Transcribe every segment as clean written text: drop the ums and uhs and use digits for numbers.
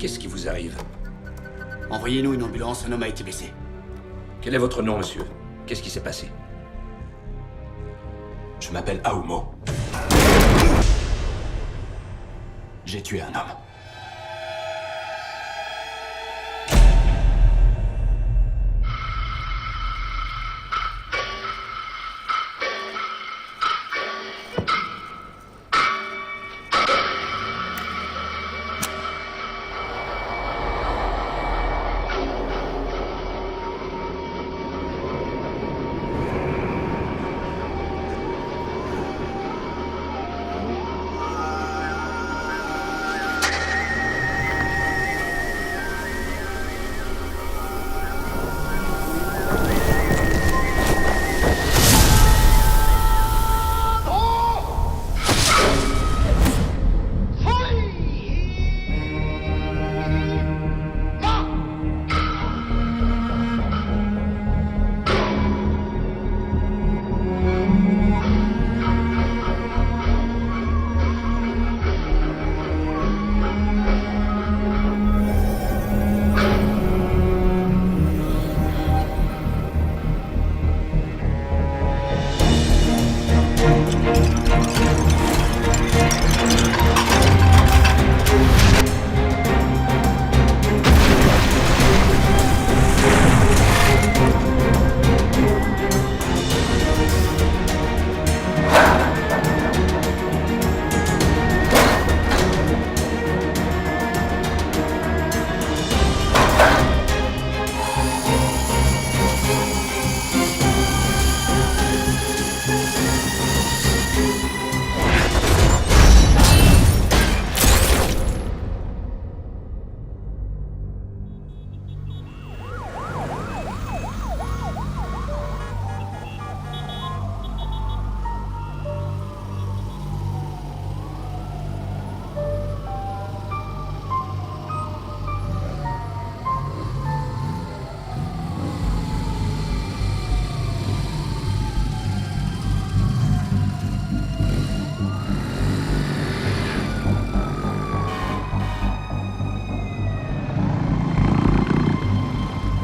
Qu'est-ce qui vous arrive? Envoyez-nous une ambulance, un homme a été blessé. Quel est votre nom, monsieur? Qu'est-ce qui s'est passé? Je m'appelle Aomo. J'ai tué un homme.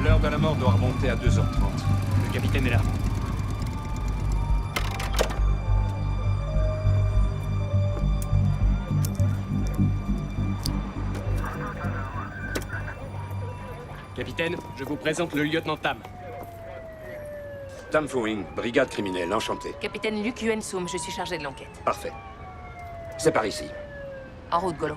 L'heure de la mort doit remonter à 2h30. Le capitaine est là. Capitaine, je vous présente le lieutenant Tam. Tam Fowing, brigade criminelle, enchanté. Capitaine Luc Yuensum, je suis chargé de l'enquête. Parfait. C'est par ici. En route, Golo.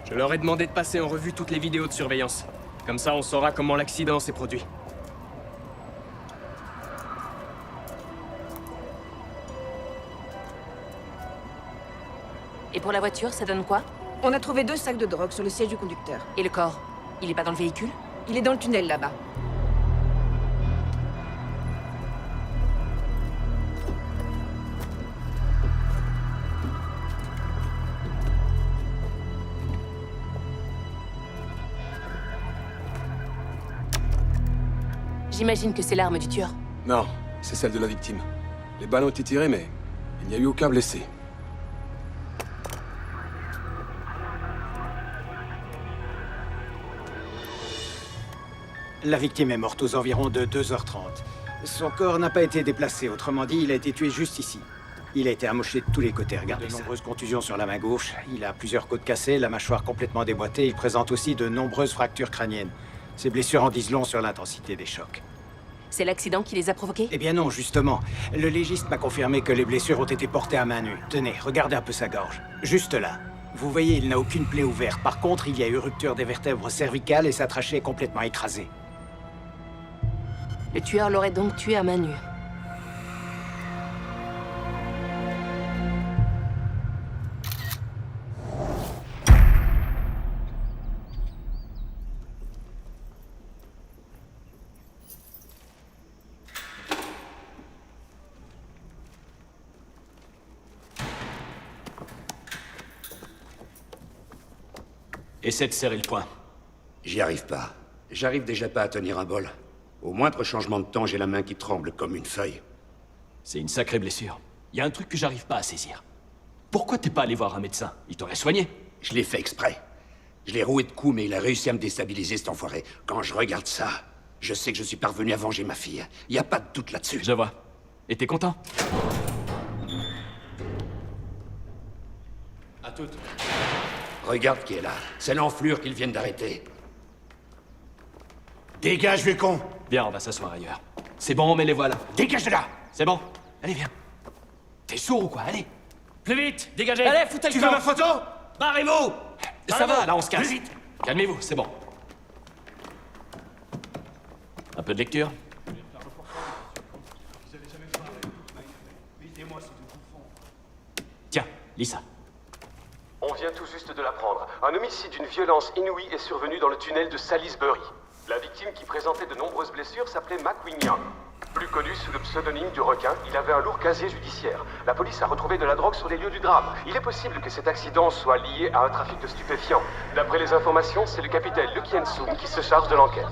Je leur ai demandé de passer en revue toutes les vidéos de surveillance. Comme ça, on saura comment l'accident s'est produit. Et pour la voiture, ça donne quoi? On a trouvé 2 sacs de drogue sur le siège du conducteur. Et le corps? Il est pas dans le véhicule? Il est dans le tunnel là-bas. J'imagine que c'est l'arme du tueur. Non, c'est celle de la victime. Les balles ont été tirées, mais il n'y a eu aucun blessé. La victime est morte aux environs de 2h30. Son corps n'a pas été déplacé, autrement dit, il a été tué juste ici. Il a été amoché de tous les côtés, regardez ça. De nombreuses contusions sur la main gauche, il a plusieurs côtes cassées, la mâchoire complètement déboîtée, il présente aussi de nombreuses fractures crâniennes. Ces blessures en disent long sur l'intensité des chocs. C'est l'accident qui les a provoqués? Eh bien non, justement. Le légiste m'a confirmé que les blessures ont été portées à main nue. Tenez, regardez un peu sa gorge. Juste là. Vous voyez, il n'a aucune plaie ouverte. Par contre, il y a eu rupture des vertèbres cervicales et sa trachée est complètement écrasée. Le tueur l'aurait donc tué à main nue. Essaie de serrer le poing. J'y arrive pas. J'arrive déjà pas à tenir un bol. Au moindre changement de temps, j'ai la main qui tremble comme une feuille. C'est une sacrée blessure. Il y a un truc que j'arrive pas à saisir. Pourquoi t'es pas allé voir un médecin? Il t'aurait soigné. Je l'ai fait exprès. Je l'ai roué de coups, mais il a réussi à me déstabiliser, cet enfoiré. Quand je regarde ça, je sais que je suis parvenu à venger ma fille. Y a pas de doute là-dessus. Je vois. Et t'es content? À toutes. Regarde qui est là. C'est l'enflure qu'ils viennent d'arrêter. Dégage, vieux con! Viens, on va s'asseoir ailleurs. C'est bon, mais les voilà. Dégage de là! C'est bon. Allez, viens. T'es sourd ou quoi? Allez. Plus vite, dégagez. Allez, foutez le Tu camp. veux ma photo? Barrez-vous. Ça va, là, on se casse. Plus vite. Calmez-vous, c'est bon. Un peu de lecture? Tiens, lis ça. On vient tout juste de l'apprendre. Un homicide d'une violence inouïe est survenu dans le tunnel de Salisbury. La victime, qui présentait de nombreuses blessures, s'appelait McWinian. Plus connu sous le pseudonyme du requin, il avait un lourd casier judiciaire. La police a retrouvé de la drogue sur les lieux du drame. Il est possible que cet accident soit lié à un trafic de stupéfiants. D'après les informations, c'est le capitaine Luke Yensung qui se charge de l'enquête.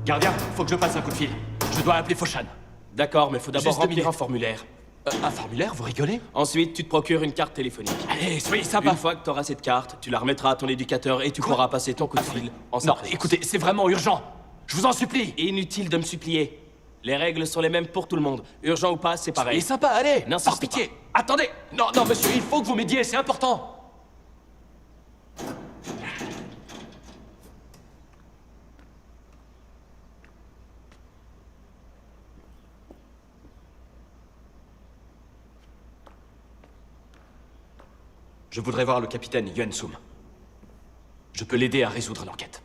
Gardien, faut que je passe un coup de fil. Je dois appeler Foshan. D'accord, mais faut d'abord Juste remplir minute. un formulaire. Un formulaire, vous rigolez? Ensuite, tu te procures une carte téléphonique. Allez, soyez sympa. Une fois que tu auras cette carte, tu la remettras à ton éducateur et tu pourras passer ton coup de fil en sa Non, présence. écoutez, c'est vraiment urgent. Je vous en supplie. Inutile de me supplier. Les règles sont les mêmes pour tout le monde. Urgent ou pas, c'est pareil. Soyez sympa, allez. N'insiste Par pitié. Attendez. Non, non, monsieur, il faut que vous m'aidiez, c'est important. Je voudrais voir le capitaine Yuan Sum. Je peux l'aider à résoudre l'enquête.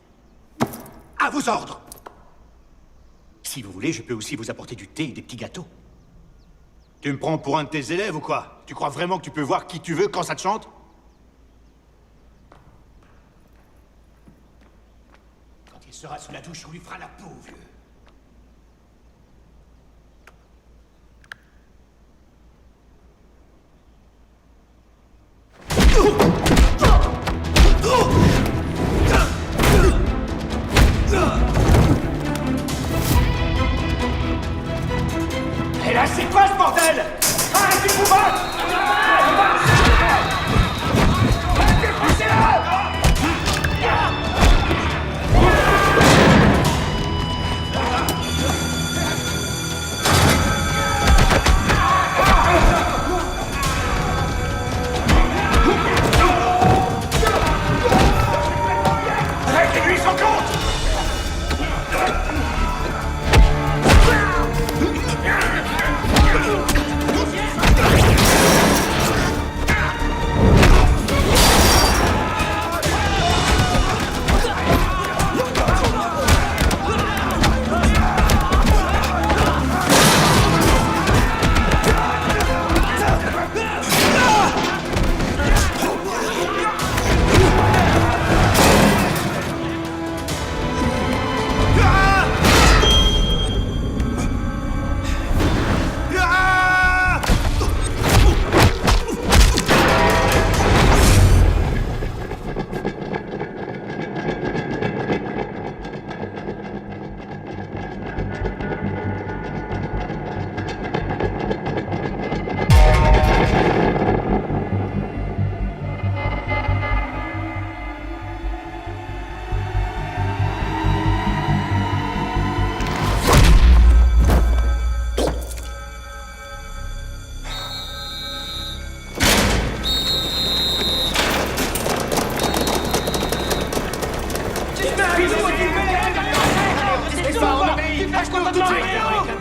À vos ordres! Si vous voulez, je peux aussi vous apporter du thé et des petits gâteaux. Tu me prends pour un de tes élèves ou quoi? Tu crois vraiment que tu peux voir qui tu veux quand ça te chante? Quand il sera sous la douche, on lui fera la peau, vieux. Et là, c'est quoi ce bordel? Arrêtez de vous battre! Arrêtez-lui son compte!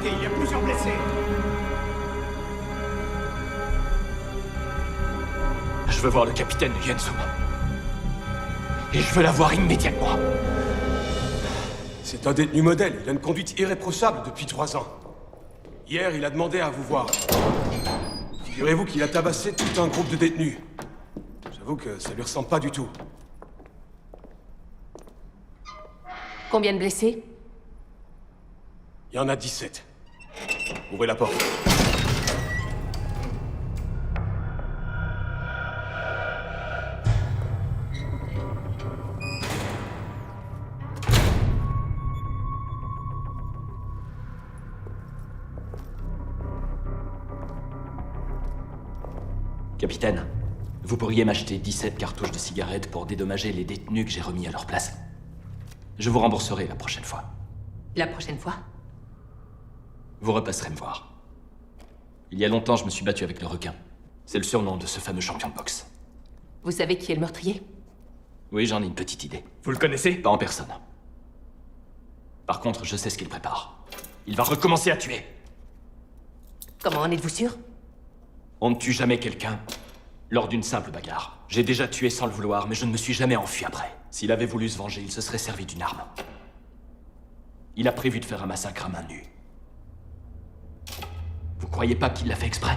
Il y a plusieurs blessés. Je veux voir le capitaine Yuan Sum. Et je veux la voir immédiatement. C'est un détenu modèle. Il a une conduite irréprochable depuis 3 ans. Hier, il a demandé à vous voir. Figurez-vous qu'il a tabassé tout un groupe de détenus. J'avoue que ça lui ressemble pas du tout. Combien de blessés? Il y en a 17. Ouvrez la porte. Capitaine, vous pourriez m'acheter 17 cartouches de cigarettes pour dédommager les détenus que j'ai remis à leur place. Je vous rembourserai la prochaine fois. La prochaine fois? Vous repasserez me voir. Il y a longtemps, je me suis battu avec le requin. C'est le surnom de ce fameux champion de boxe. Vous savez qui est le meurtrier? Oui, j'en ai une petite idée. Vous le connaissez? Pas en personne. Par contre, je sais ce qu'il prépare. Il va recommencer à tuer. Comment en êtes-vous sûr? On ne tue jamais quelqu'un lors d'une simple bagarre. J'ai déjà tué sans le vouloir, mais je ne me suis jamais enfui après. S'il avait voulu se venger, il se serait servi d'une arme. Il a prévu de faire un massacre à main nue. Vous croyez pas qu'il l'a fait exprès?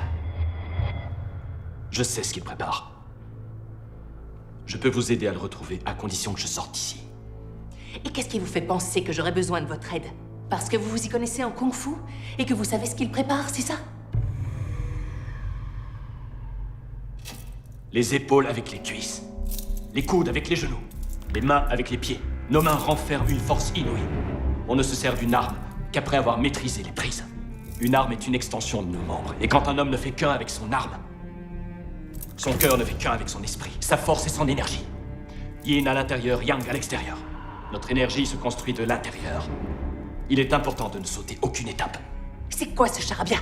Je sais ce qu'il prépare. Je peux vous aider à le retrouver, à condition que je sorte d'ici. Et qu'est-ce qui vous fait penser que j'aurais besoin de votre aide? Parce que vous vous y connaissez en kung-fu et que vous savez ce qu'il prépare, c'est ça? Les épaules avec les cuisses, les coudes avec les genoux, les mains avec les pieds. Nos mains renferment une force inouïe. On ne se sert d'une arme qu'après avoir maîtrisé les prises. Une arme est une extension de nos membres, et quand un homme ne fait qu'un avec son arme, son cœur ne fait qu'un avec son esprit, sa force et son énergie. Yin à l'intérieur, Yang à l'extérieur. Notre énergie se construit de l'intérieur. Il est important de ne sauter aucune étape. C'est quoi ce charabia?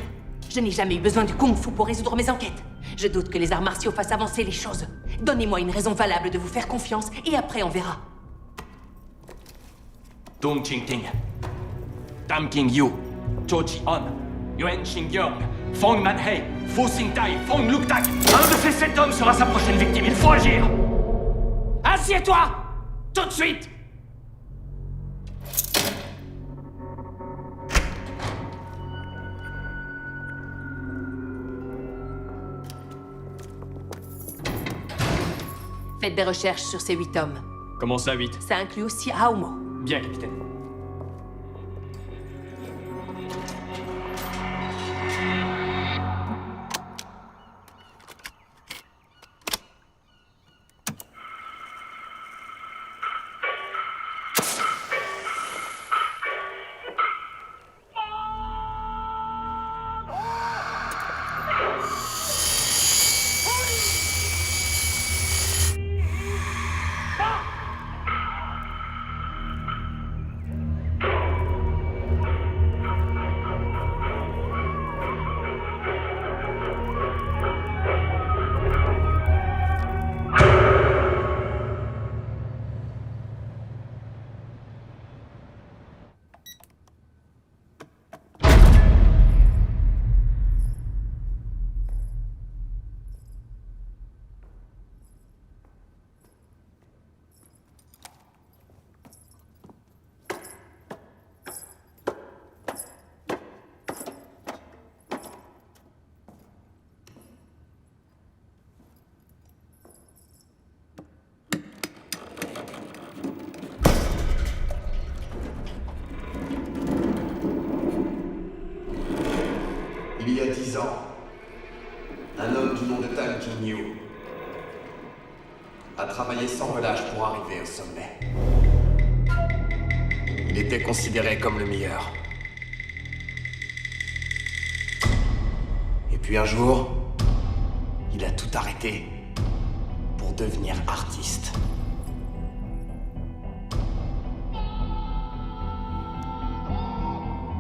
Je n'ai jamais eu besoin du kung-fu pour résoudre mes enquêtes. Je doute que les arts martiaux fassent avancer les choses. Donnez-moi une raison valable de vous faire confiance, et après on verra. Dong Qingting, Tam King Yu, Zhou Ji-on, Yuan Xingyong, Fong Manhei, Fu Xingtai, Fong Luktak. Un de ces 7 hommes sera sa prochaine victime, il faut agir. Assieds-toi! Tout de suite! Faites des recherches sur ces 8 hommes. Comment ça, 8? Ça inclut aussi Aomo. Bien, capitaine. Il y a 10 ans, un homme du nom de Tam King Yu a travaillé sans relâche pour arriver au sommet. Il était considéré comme le meilleur. Et puis un jour, il a tout arrêté pour devenir artiste.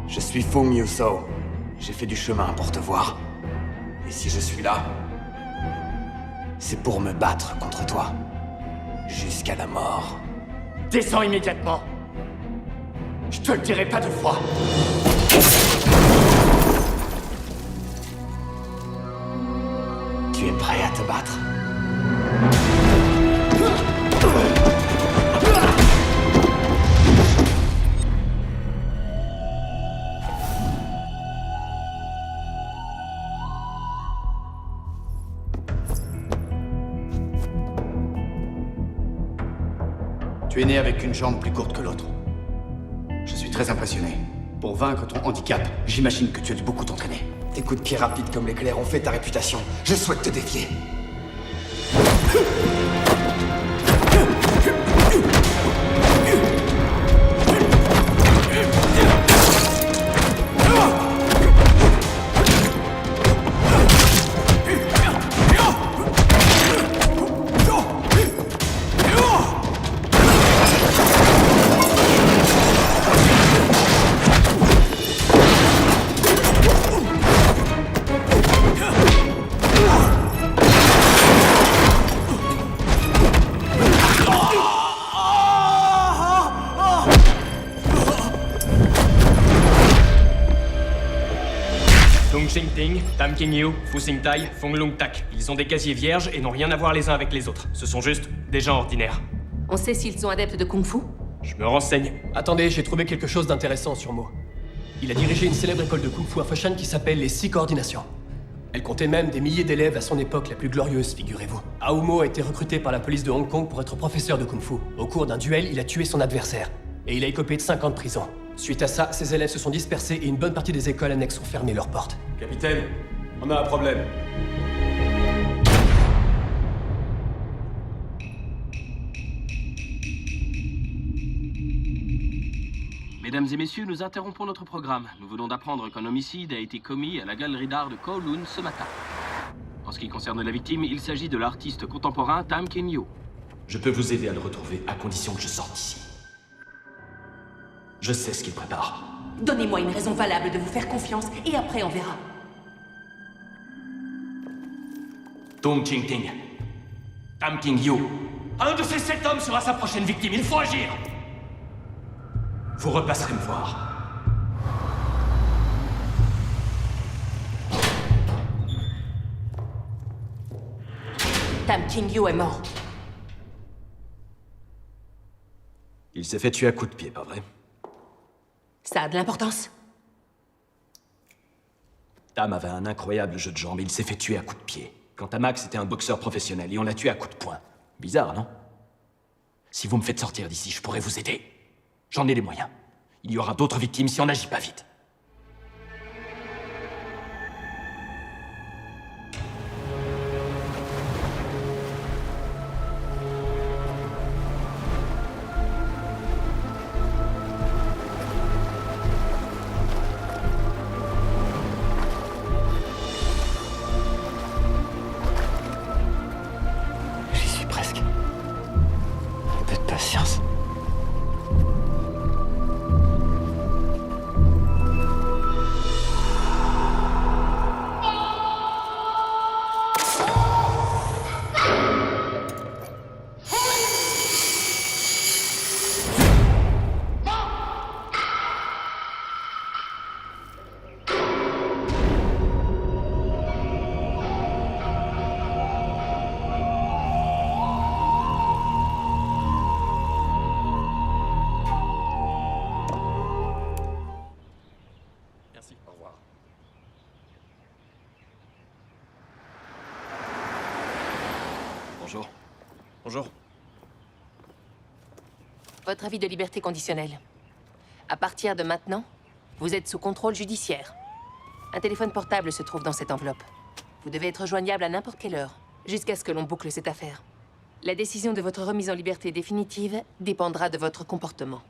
Je suis Fu Myu-So. J'ai fait du chemin pour te voir. Et si je suis là, c'est pour me battre contre toi. Jusqu'à la mort. Descends immédiatement. Je te le dirai pas 2 fois. Tu es prêt à te battre? Tu es né avec une jambe plus courte que l'autre. Je suis très impressionné. Pour vaincre ton handicap, j'imagine que tu as dû beaucoup t'entraîner. Tes coups de pied rapides comme l'éclair ont fait ta réputation. Je souhaite te défier. Tung Ching Ting, Tam King Yu, Fu Sing Tai, Fong Lung Tak. Ils ont des casiers vierges et n'ont rien à voir les uns avec les autres. Ce sont juste des gens ordinaires. On sait s'ils sont adeptes de Kung Fu? Je me renseigne. Attendez, j'ai trouvé quelque chose d'intéressant sur Mo. Il a dirigé une célèbre école de Kung Fu à Foshan qui s'appelle les 6 Coordinations. Elle comptait même des milliers d'élèves à son époque la plus glorieuse, figurez-vous. Aomo a été recruté par la police de Hong Kong pour être professeur de Kung Fu. Au cours d'un duel, il a tué son adversaire. Et il a écopé de 5 ans de prison. Suite à ça, ses élèves se sont dispersés et une bonne partie des écoles annexes ont fermé leurs portes. Capitaine, on a un problème. Mesdames et messieurs, nous interrompons notre programme. Nous venons d'apprendre qu'un homicide a été commis à la galerie d'art de Kowloon ce matin. En ce qui concerne la victime, il s'agit de l'artiste contemporain Tam King Yu. Je peux vous aider à le retrouver à condition que je sorte d'ici. Je sais ce qu'il prépare. Donnez-moi une raison valable de vous faire confiance et après on verra. Tung Ching Ting. Tam King Yu. Un de ces 7 hommes sera sa prochaine victime. Il faut agir. Vous repasserez me voir. Tam King Yu est mort. Il s'est fait tuer à coups de pied, pas vrai? Ça a de l'importance. Tam avait un incroyable jeu de jambes et il s'est fait tuer à coups de pied. Quant à Max, c'était un boxeur professionnel et on l'a tué à coups de poing. Bizarre, non? Si vous me faites sortir d'ici, je pourrais vous aider. J'en ai les moyens. Il y aura d'autres victimes si on n'agit pas vite. J'y suis presque. Un peu de patience. Merci. Au revoir. Bonjour. Bonjour. Votre avis de liberté conditionnelle. À partir de maintenant, vous êtes sous contrôle judiciaire. Un téléphone portable se trouve dans cette enveloppe. Vous devez être joignable à n'importe quelle heure, jusqu'à ce que l'on boucle cette affaire. La décision de votre remise en liberté définitive dépendra de votre comportement.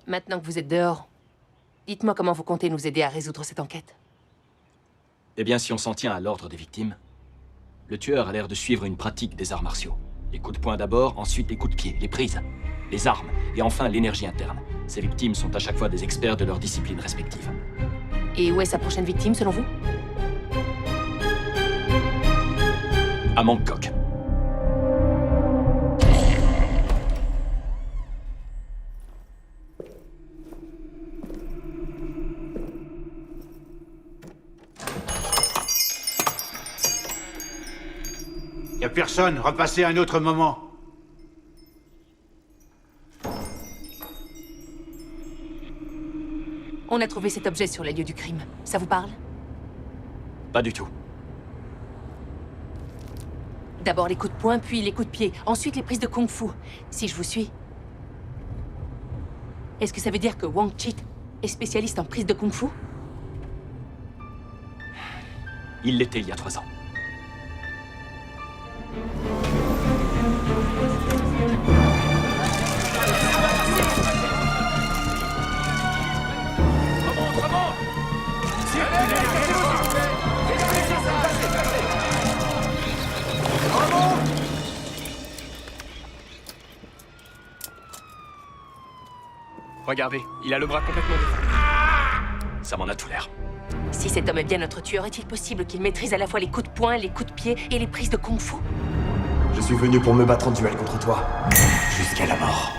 Maintenant que vous êtes dehors, dites-moi comment vous comptez nous aider à résoudre cette enquête. Eh bien, si on s'en tient à l'ordre des victimes, le tueur a l'air de suivre une pratique des arts martiaux. Les coups de poing d'abord, ensuite les coups de pied, les prises, les armes, et enfin l'énergie interne. Ces victimes sont à chaque fois des experts de leur discipline respective. Et où est sa prochaine victime, selon vous? À Bangkok. Y a personne, repassez à un autre moment. On a trouvé cet objet sur les lieux du crime. Ça vous parle? Pas du tout. D'abord les coups de poing, puis les coups de pied. Ensuite les prises de kung-fu. Si je vous suis. Est-ce que ça veut dire que Wang Chit est spécialiste en prise de kung-fu? Il l'était il y a 3 ans. Regardez, il a le bras complètement défait. Ça m'en a tout l'air. Si cet homme est bien notre tueur, est-il possible qu'il maîtrise à la fois les coups de poing, les coups de pied et les prises de kung-fu? Je suis venu pour me battre en duel contre toi. Jusqu'à la mort.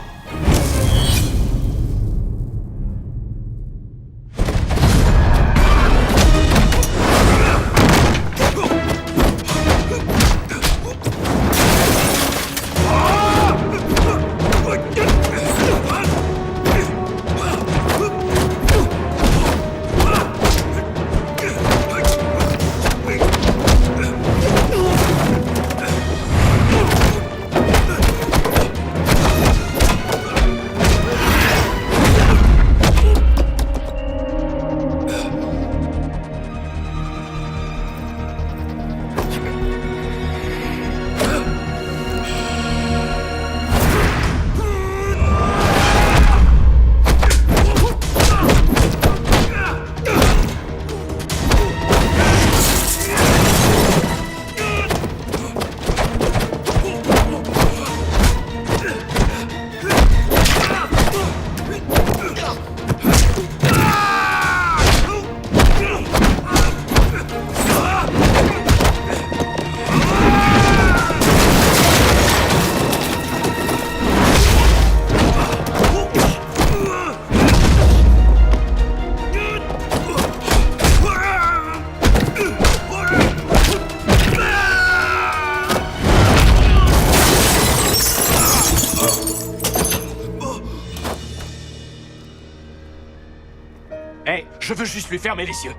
Je veux juste lui fermer les yeux.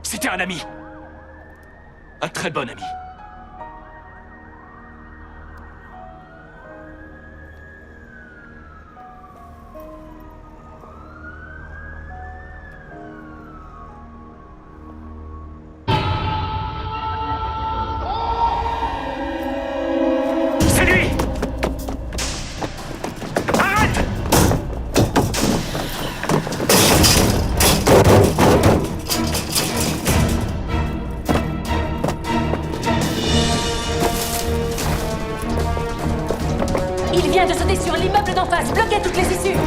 C'était un ami. Un très bon ami. Il vient de sauter sur l'immeuble d'en face. Bloquez toutes les issues.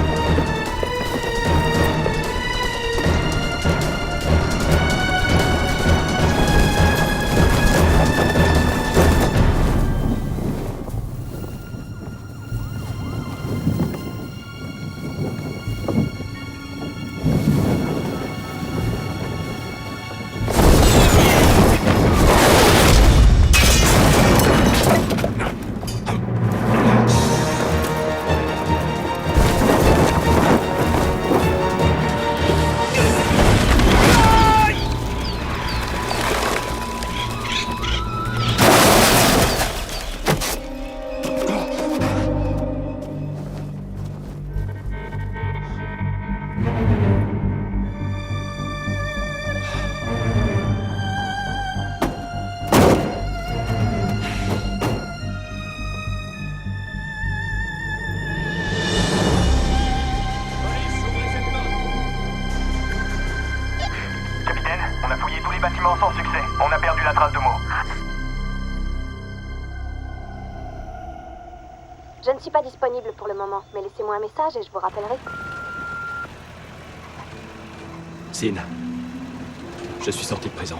Sans succès. On a perdu la trace de Mo. Je ne suis pas disponible pour le moment, mais laissez-moi un message et je vous rappellerai. Sin, je suis sorti de prison.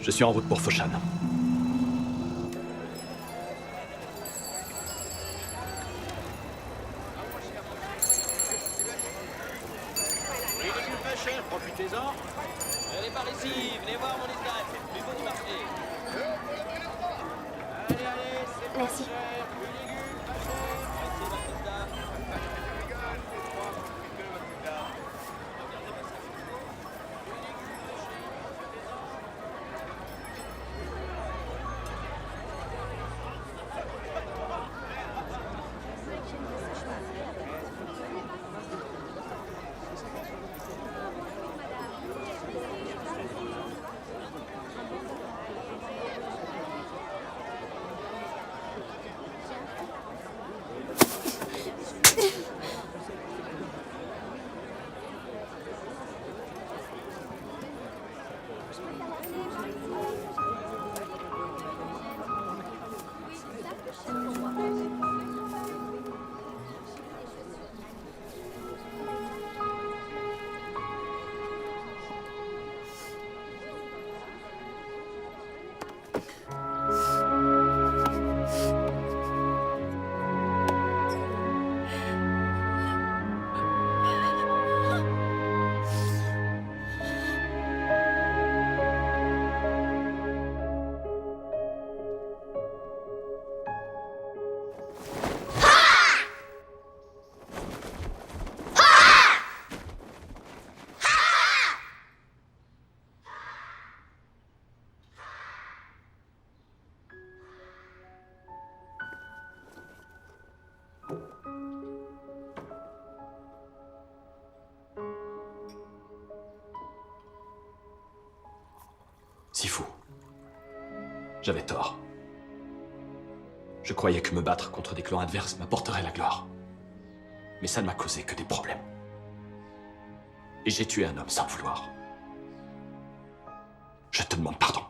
Je suis en route pour Foshan. Profitez-en. Elle est par ici, venez voir mon Israël. Plus beau du marché. Allez, allez, c'est merci. Sifu. J'avais tort. Je croyais que me battre contre des clans adverses m'apporterait la gloire. Mais ça ne m'a causé que des problèmes. Et j'ai tué un homme sans vouloir. Je te demande pardon.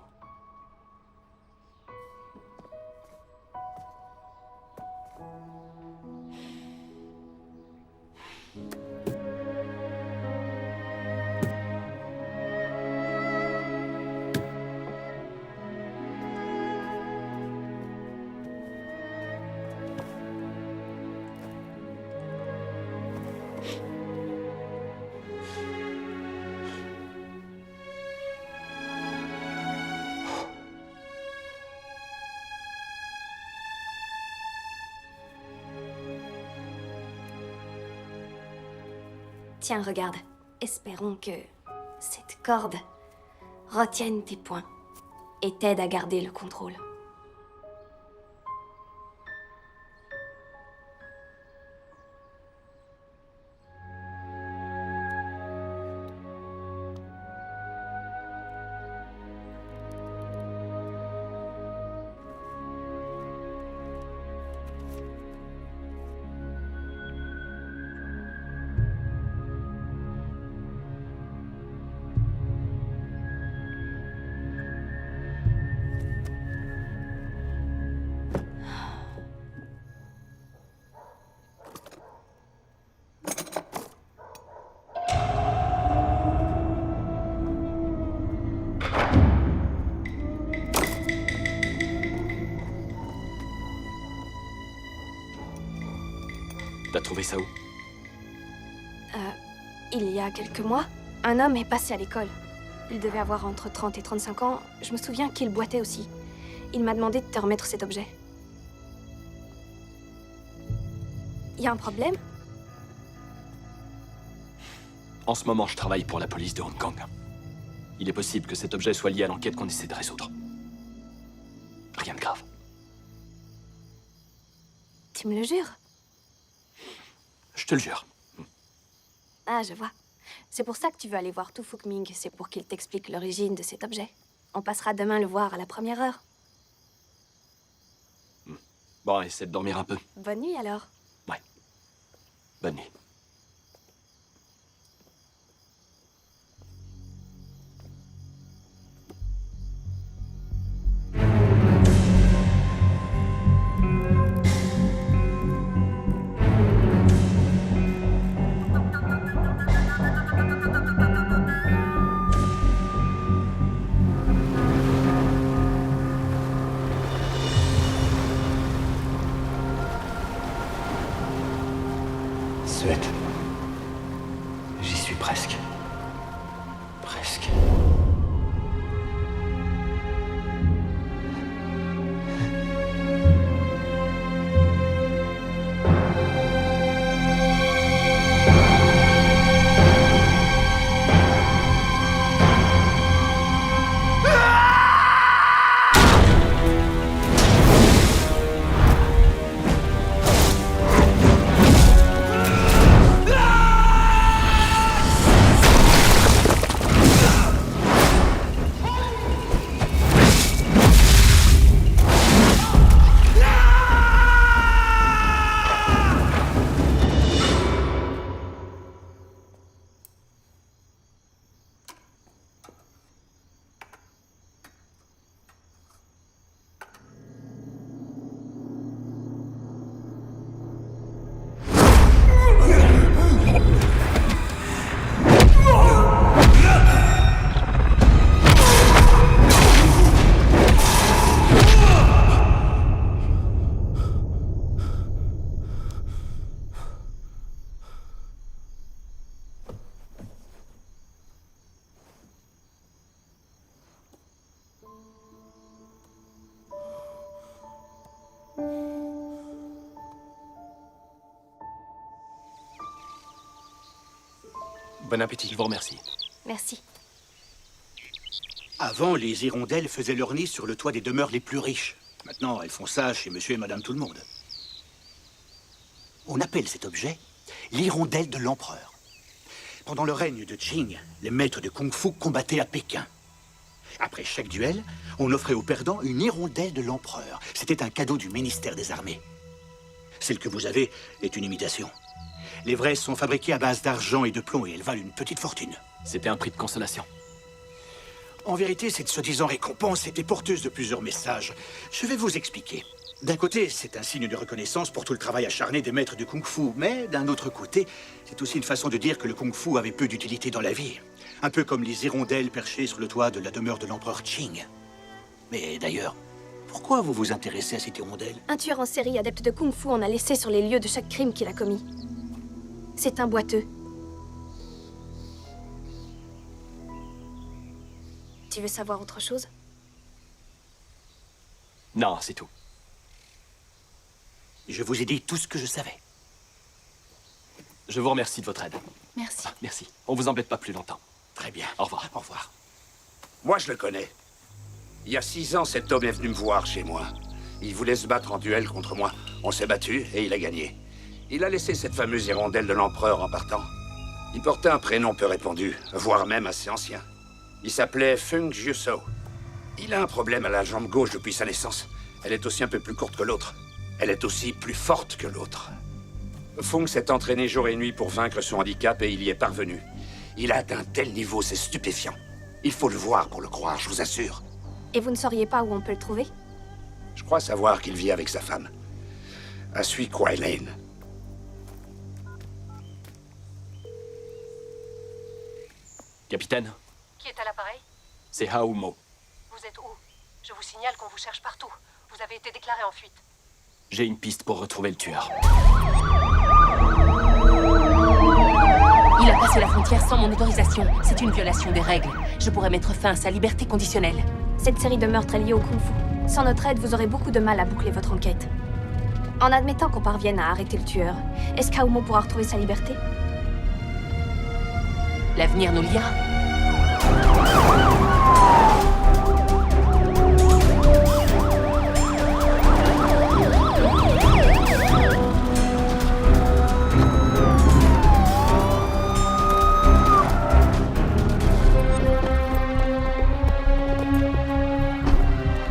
Tiens, regarde. Espérons que cette corde retienne tes points et t'aide à garder le contrôle. T'as trouvé ça où? Il y a quelques mois, un homme est passé à l'école. Il devait avoir entre 30 et 35 ans. Je me souviens qu'il boitait aussi. Il m'a demandé de te remettre cet objet. Y a un problème? En ce moment, je travaille pour la police de Hong Kong. Il est possible que cet objet soit lié à l'enquête qu'on essaie de résoudre. Rien de grave. Tu me le jures? Je te le jure. Ah, je vois. C'est pour ça que tu veux aller voir Tu Fuk Ming. C'est pour qu'il t'explique l'origine de cet objet. On passera demain le voir à la première heure. Bon, essaie de dormir un peu. Bonne nuit alors. Bonne nuit. Suède. J'y suis presque. Presque. Bon appétit. Je vous remercie. Merci. Avant, les hirondelles faisaient leur nid sur le toit des demeures les plus riches. Maintenant, elles font ça chez monsieur et madame tout le monde. On appelle cet objet l'hirondelle de l'empereur. Pendant le règne de Qing, les maîtres de kung-fu combattaient à Pékin. Après chaque duel, on offrait aux perdants une hirondelle de l'empereur. C'était un cadeau du ministère des Armées. Celle que vous avez est une imitation. Les vraies sont fabriquées à base d'argent et de plomb et elles valent une petite fortune. C'était un prix de consolation. En vérité, cette soi-disant récompense était porteuse de plusieurs messages. Je vais vous expliquer. D'un côté, c'est un signe de reconnaissance pour tout le travail acharné des maîtres du kung-fu. Mais d'un autre côté, c'est aussi une façon de dire que le kung-fu avait peu d'utilité dans la vie. Un peu comme les hirondelles perchées sur le toit de la demeure de l'empereur Qing. Mais d'ailleurs, pourquoi vous vous intéressez à cette hirondelle? Un tueur en série adepte de kung-fu en a laissé sur les lieux de chaque crime qu'il a commis. C'est un boiteux. Tu veux savoir autre chose? Non, c'est tout. Je vous ai dit tout ce que je savais. Je vous remercie de votre aide. Merci. Merci. On vous embête pas plus longtemps. Très bien. Au revoir. Au revoir. Moi, je le connais. Il y a 6 ans, cet homme est venu me voir chez moi. Il voulait se battre en duel contre moi. On s'est battu et il a gagné. Il a laissé cette fameuse hirondelle de l'empereur en partant. Il portait un prénom peu répandu, voire même assez ancien. Il s'appelait Fung Jiuso. Il a un problème à la jambe gauche depuis sa naissance. Elle est aussi un peu plus courte que l'autre. Elle est aussi plus forte que l'autre. Fung s'est entraîné jour et nuit pour vaincre son handicap et il y est parvenu. Il a atteint un tel niveau, c'est stupéfiant. Il faut le voir pour le croire, je vous assure. Et vous ne sauriez pas où on peut le trouver? Je crois savoir qu'il vit avec sa femme. À Suikwai Lane. Capitaine, Qui est à l'appareil? c'est Haoumo. Vous êtes où? Je vous signale qu'on vous cherche partout. Vous avez été déclaré en fuite. J'ai une piste pour retrouver le tueur. Il a passé la frontière sans mon autorisation. C'est une violation des règles. Je pourrais mettre fin à sa liberté conditionnelle. Cette série de meurtres est liée au kung-fu. Sans notre aide, vous aurez beaucoup de mal à boucler votre enquête. En admettant qu'on parvienne à arrêter le tueur, est-ce qu'Aoumo pourra retrouver sa liberté? L'avenir nous liera.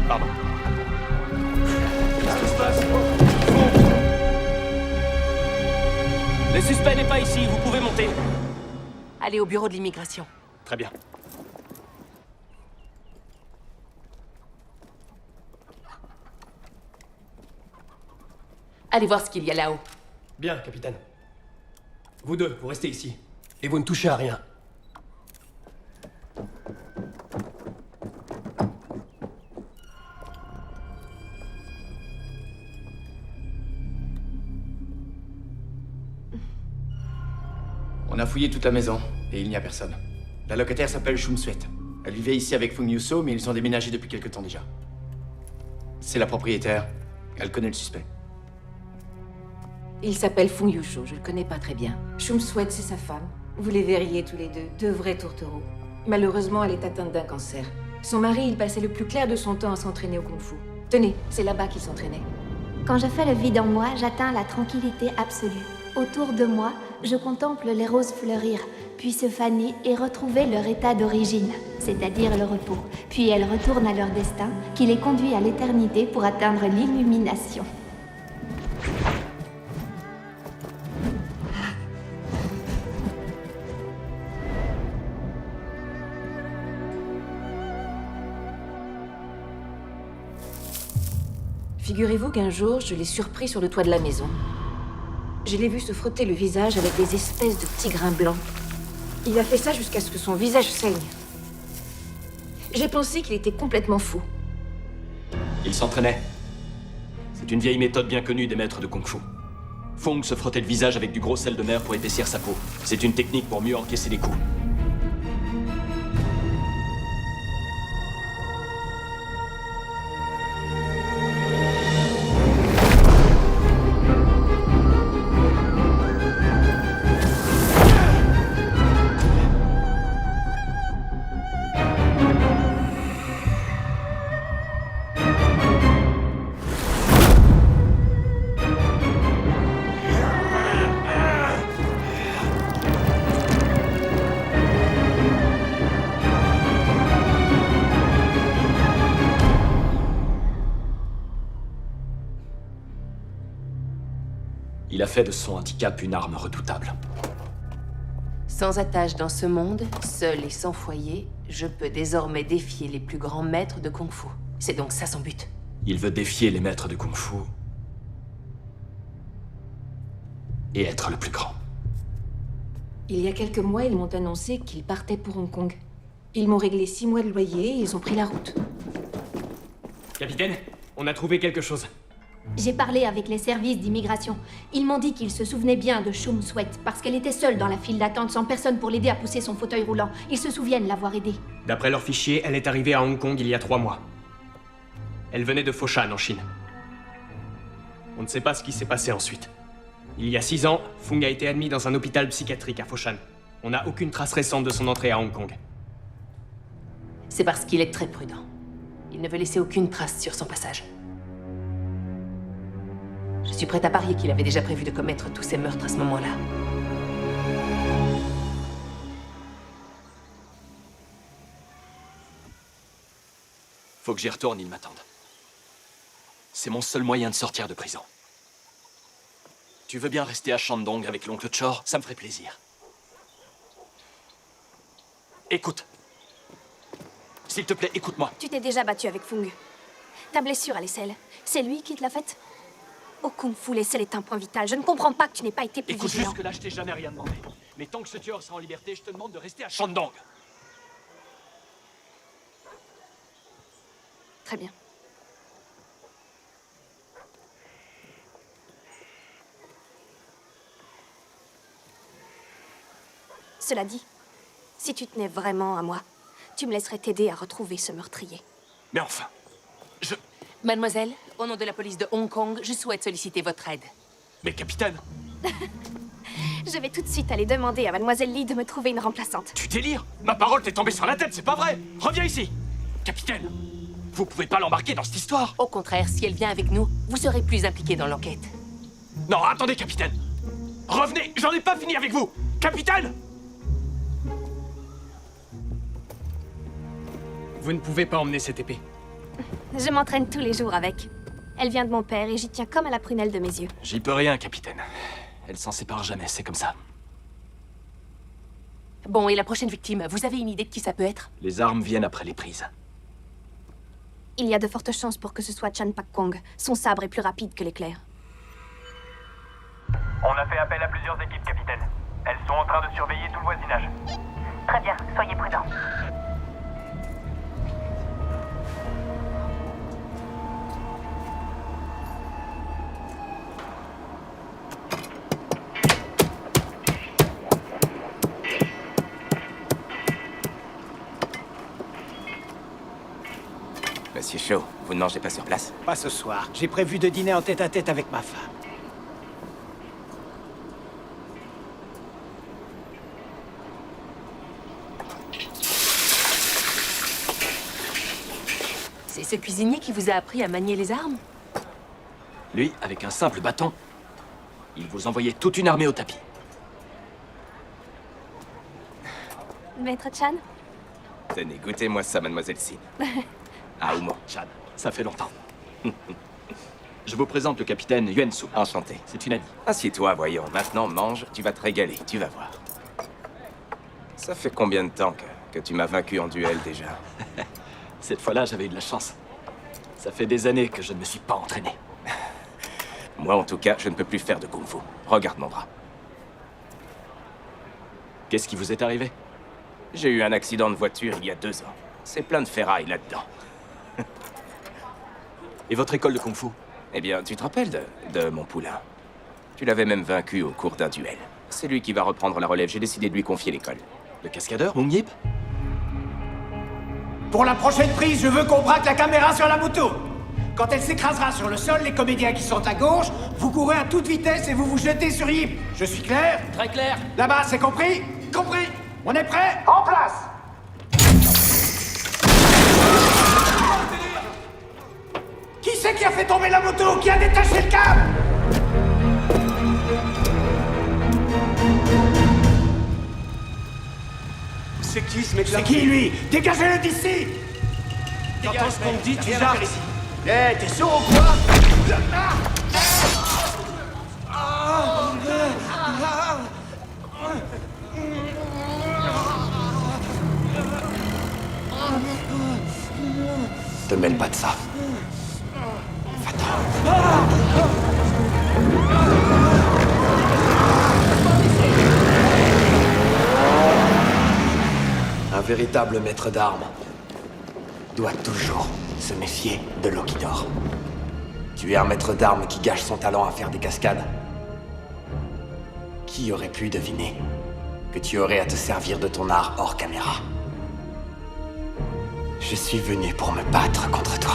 Pardon. Qu'est-ce qui se passe? Le suspect n'est pas ici, vous pouvez monter. Allez au bureau de l'immigration. Très bien. Allez voir ce qu'il y a là-haut. Bien, capitaine. Vous deux, vous restez ici. Et vous ne touchez à rien. On a fouillé toute la maison, et il n'y a personne. La locataire s'appelle Shumsuet. Elle vivait ici avec Fung Yuso, mais ils ont déménagé depuis quelque temps déjà. C'est la propriétaire. Elle connaît le suspect. Il s'appelle Fung Yuso, je le connais pas très bien. Shumsuet, c'est sa femme. Vous les verriez tous les deux vrais tourtereaux. Malheureusement, elle est atteinte d'un cancer. Son mari, il passait le plus clair de son temps à s'entraîner au kung-fu. Tenez, c'est là-bas qu'il s'entraînait. Quand je fais le vide en moi, j'atteins la tranquillité absolue. Autour de moi, je contemple les roses fleurir, puis se faner et retrouver leur état d'origine, c'est-à-dire le repos. Puis elles retournent à leur destin, qui les conduit à l'éternité pour atteindre l'illumination. Figurez-vous qu'un jour, je l'ai surpris sur le toit de la maison. Je l'ai vu se frotter le visage avec des espèces de petits grains blancs. Il a fait ça jusqu'à ce que son visage saigne. J'ai pensé qu'il était complètement fou. Il s'entraînait. C'est une vieille méthode bien connue des maîtres de kung-fu. Fung se frottait le visage avec du gros sel de mer pour épaissir sa peau. C'est une technique pour mieux encaisser les coups. Il a fait de son handicap une arme redoutable. Sans attache dans ce monde, seul et sans foyer, je peux désormais défier les plus grands maîtres de kung-fu. C'est donc ça son but. Il veut défier les maîtres de kung-fu et être le plus grand. Il y a quelques mois, ils m'ont annoncé qu'ils partaient pour Hong Kong. Ils m'ont réglé 6 mois de loyer et ils ont pris la route. Capitaine, on a trouvé quelque chose. J'ai parlé avec les services d'immigration. Ils m'ont dit qu'ils se souvenaient bien de Shumsuet parce qu'elle était seule dans la file d'attente sans personne pour l'aider à pousser son fauteuil roulant. Ils se souviennent l'avoir aidée. D'après leur fichier, elle est arrivée à Hong Kong il y a 3 mois. Elle venait de Foshan, en Chine. On ne sait pas ce qui s'est passé ensuite. Il y a 6 ans, Fung a été admis dans un hôpital psychiatrique à Foshan. On n'a aucune trace récente de son entrée à Hong Kong. C'est parce qu'il est très prudent. Il ne veut laisser aucune trace sur son passage. Je suis prête à parier qu'il avait déjà prévu de commettre tous ces meurtres à ce moment-là. Faut que j'y retourne, ils m'attendent. C'est mon seul moyen de sortir de prison. Tu veux bien rester à Shandong avec l'oncle Chor? Ça me ferait plaisir. Écoute. S'il te plaît, écoute-moi. Tu t'es déjà battu avec Fung. Ta blessure à l'aisselle, c'est lui qui te l'a faite? Au Kung Fu, l'aisselle est un point vital. Je ne comprends pas que tu n'aies pas été plus Écoute, vigilant. jusque-là, je t'ai jamais rien demandé. Mais tant que ce tueur sera en liberté, je te demande de rester à Shandong. Très bien. Cela dit, si tu tenais vraiment à moi, tu me laisserais t'aider à retrouver ce meurtrier. Mais enfin, Mademoiselle, au nom de la police de Hong Kong, je souhaite solliciter votre aide. Mais capitaine, Je vais tout de suite aller demander à Mademoiselle Lee de me trouver une remplaçante. tu délires? Ma parole t'est tombée sur la tête, c'est pas vrai! Reviens ici! Capitaine, vous pouvez pas l'embarquer dans cette histoire! Au contraire, si elle vient avec nous, vous serez plus impliqué dans l'enquête. Non, attendez, capitaine! Revenez, j'en ai pas fini avec vous! Capitaine! Vous ne pouvez pas emmener cette épée. Je m'entraîne tous les jours avec. Elle vient de mon père et j'y tiens comme à la prunelle de mes yeux. J'y peux rien, capitaine. Elle s'en sépare jamais, c'est comme ça. Bon, et la prochaine victime, vous avez une idée de qui ça peut être? Les armes viennent après les prises. Il y a de fortes chances pour que ce soit Chan Pak Kong. Son sabre est plus rapide que l'éclair. On a fait appel à plusieurs équipes, capitaine. Elles sont en train de surveiller tout le voisinage. Très bien, soyez prudents. Monsieur Shaw, vous ne mangez pas sur place? Pas ce soir. J'ai prévu de dîner en tête-à-tête avec ma femme. C'est ce cuisinier qui vous a appris à manier les armes? Lui, avec un simple bâton, il vous envoyait toute une armée au tapis. Maître Chan? Tenez, goûtez-moi ça, mademoiselle Sin. Ah, ou moi. Chan, ça fait longtemps. Je vous présente le capitaine Yuan Su. Enchanté. C'est une amie. Assieds-toi, voyons. Maintenant, mange, tu vas te régaler, tu vas voir. Ça fait combien de temps que tu m'as vaincu en duel, déjà? Cette fois-là, j'avais eu de la chance. Ça fait des années que je ne me suis pas entraîné. Moi, en tout cas, je ne peux plus faire de kung-fu. Regarde mon bras. Qu'est-ce qui vous est arrivé? J'ai eu un accident de voiture il y a 2 ans. C'est plein de ferraille là-dedans. Et votre école de kung-fu? Eh bien, tu te rappelles de mon poulain? Tu l'avais même vaincu au cours d'un duel. C'est lui qui va reprendre la relève. J'ai décidé de lui confier l'école. Le cascadeur, Mung Yip? Pour la prochaine prise, je veux qu'on braque la caméra sur la moto. Quand elle s'écrasera sur le sol, les comédiens qui sont à gauche, vous courez à toute vitesse et vous vous jetez sur Yip. Je suis clair? Très clair. Là-bas, c'est compris? Compris. On est prêt? En place! Qui c'est qui a fait tomber la moto? Qui a détaché le câble? C'est qui ce mec-là? C'est qui lui? Dégagez-le d'ici! T'entends ce qu'on me dit, tu jarres ici. Eh, t'es sourd ou quoi? Te mêle pas de ça. Un véritable maître d'armes doit toujours se méfier de l'eau qui dort. Tu es un maître d'armes qui gâche son talent à faire des cascades. Qui aurait pu deviner que tu aurais à te servir de ton art hors caméra? Je suis venu pour me battre contre toi.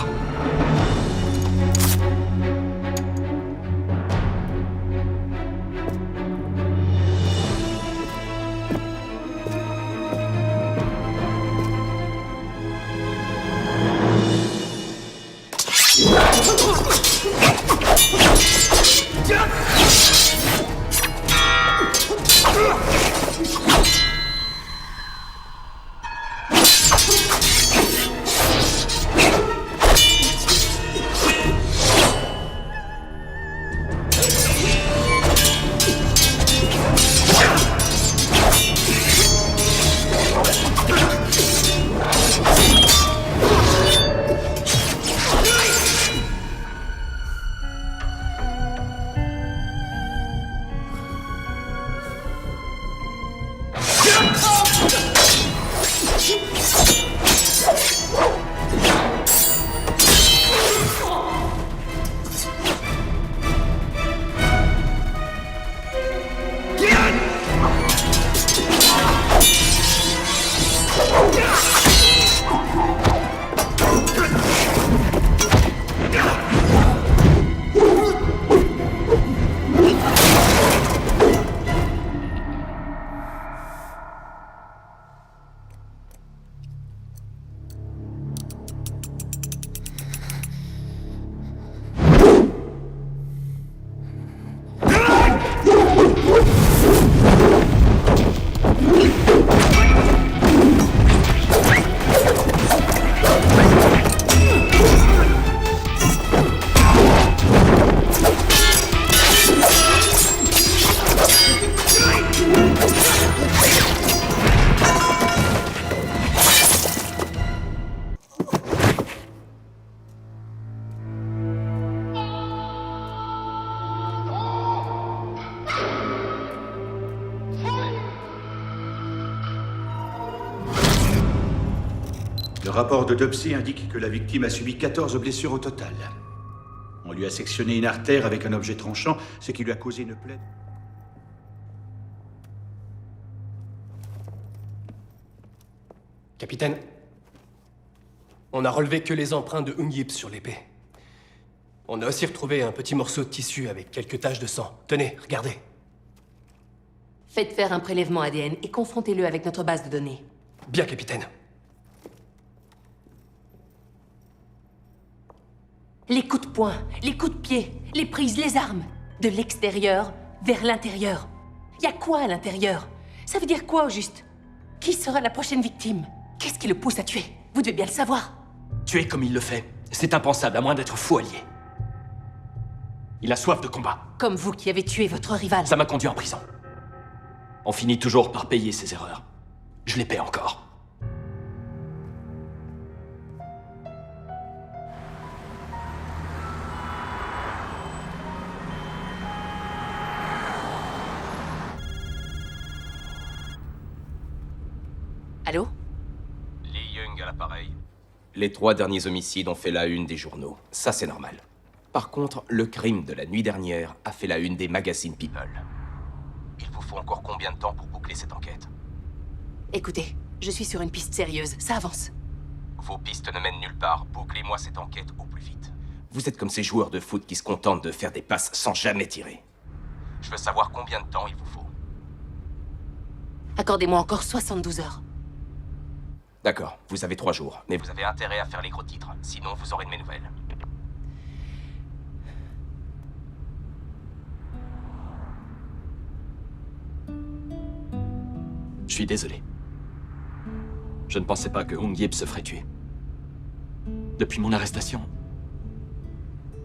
Le rapport d'autopsie indique que la victime a subi 14 blessures au total. On lui a sectionné une artère avec un objet tranchant, ce qui lui a causé une plaie. Capitaine, on a relevé que les empreintes de Hung Yip sur l'épée. On a aussi retrouvé un petit morceau de tissu avec quelques taches de sang. Tenez, regardez. Faites faire un prélèvement ADN et confrontez-le avec notre base de données. Bien, capitaine. Les coups de poing, les coups de pied, les prises, les armes. De l'extérieur vers l'intérieur. Y a quoi à l'intérieur? Ça veut dire quoi au juste? Qui sera la prochaine victime? Qu'est-ce qui le pousse à tuer? Vous devez bien le savoir. Tuer comme il le fait, c'est impensable à moins d'être fou allié. Il a soif de combat. Comme vous qui avez tué votre rival. Ça m'a conduit en prison. On finit toujours par payer ses erreurs. Je les paie encore. Allô? Lee Young à l'appareil. Les 3 derniers homicides ont fait la une des journaux. Ça, c'est normal. Par contre, le crime de la nuit dernière a fait la une des magazines People. Il vous faut encore combien de temps pour boucler cette enquête? Écoutez, je suis sur une piste sérieuse. Ça avance. Vos pistes ne mènent nulle part. Bouclez-moi cette enquête au plus vite. Vous êtes comme ces joueurs de foot qui se contentent de faire des passes sans jamais tirer. Je veux savoir combien de temps il vous faut. Accordez-moi encore 72 heures. D'accord, vous avez 3 jours, mais vous avez intérêt à faire les gros titres, sinon vous aurez de mes nouvelles. Je suis désolé. Je ne pensais pas que Hung Yip se ferait tuer. Depuis mon arrestation,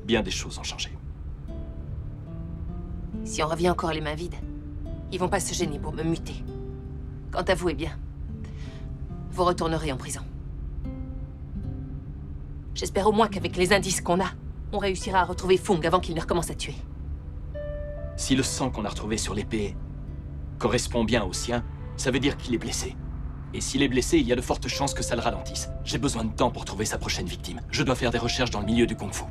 bien des choses ont changé. Si on revient encore les mains vides, ils vont pas se gêner pour me muter. Quant à vous, eh bien, vous retournerez en prison. J'espère au moins qu'avec les indices qu'on a, on réussira à retrouver Fung avant qu'il ne recommence à tuer. Si le sang qu'on a retrouvé sur l'épée correspond bien au sien, ça veut dire qu'il est blessé. Et s'il est blessé, il y a de fortes chances que ça le ralentisse. J'ai besoin de temps pour trouver sa prochaine victime. Je dois faire des recherches dans le milieu du kung-fu.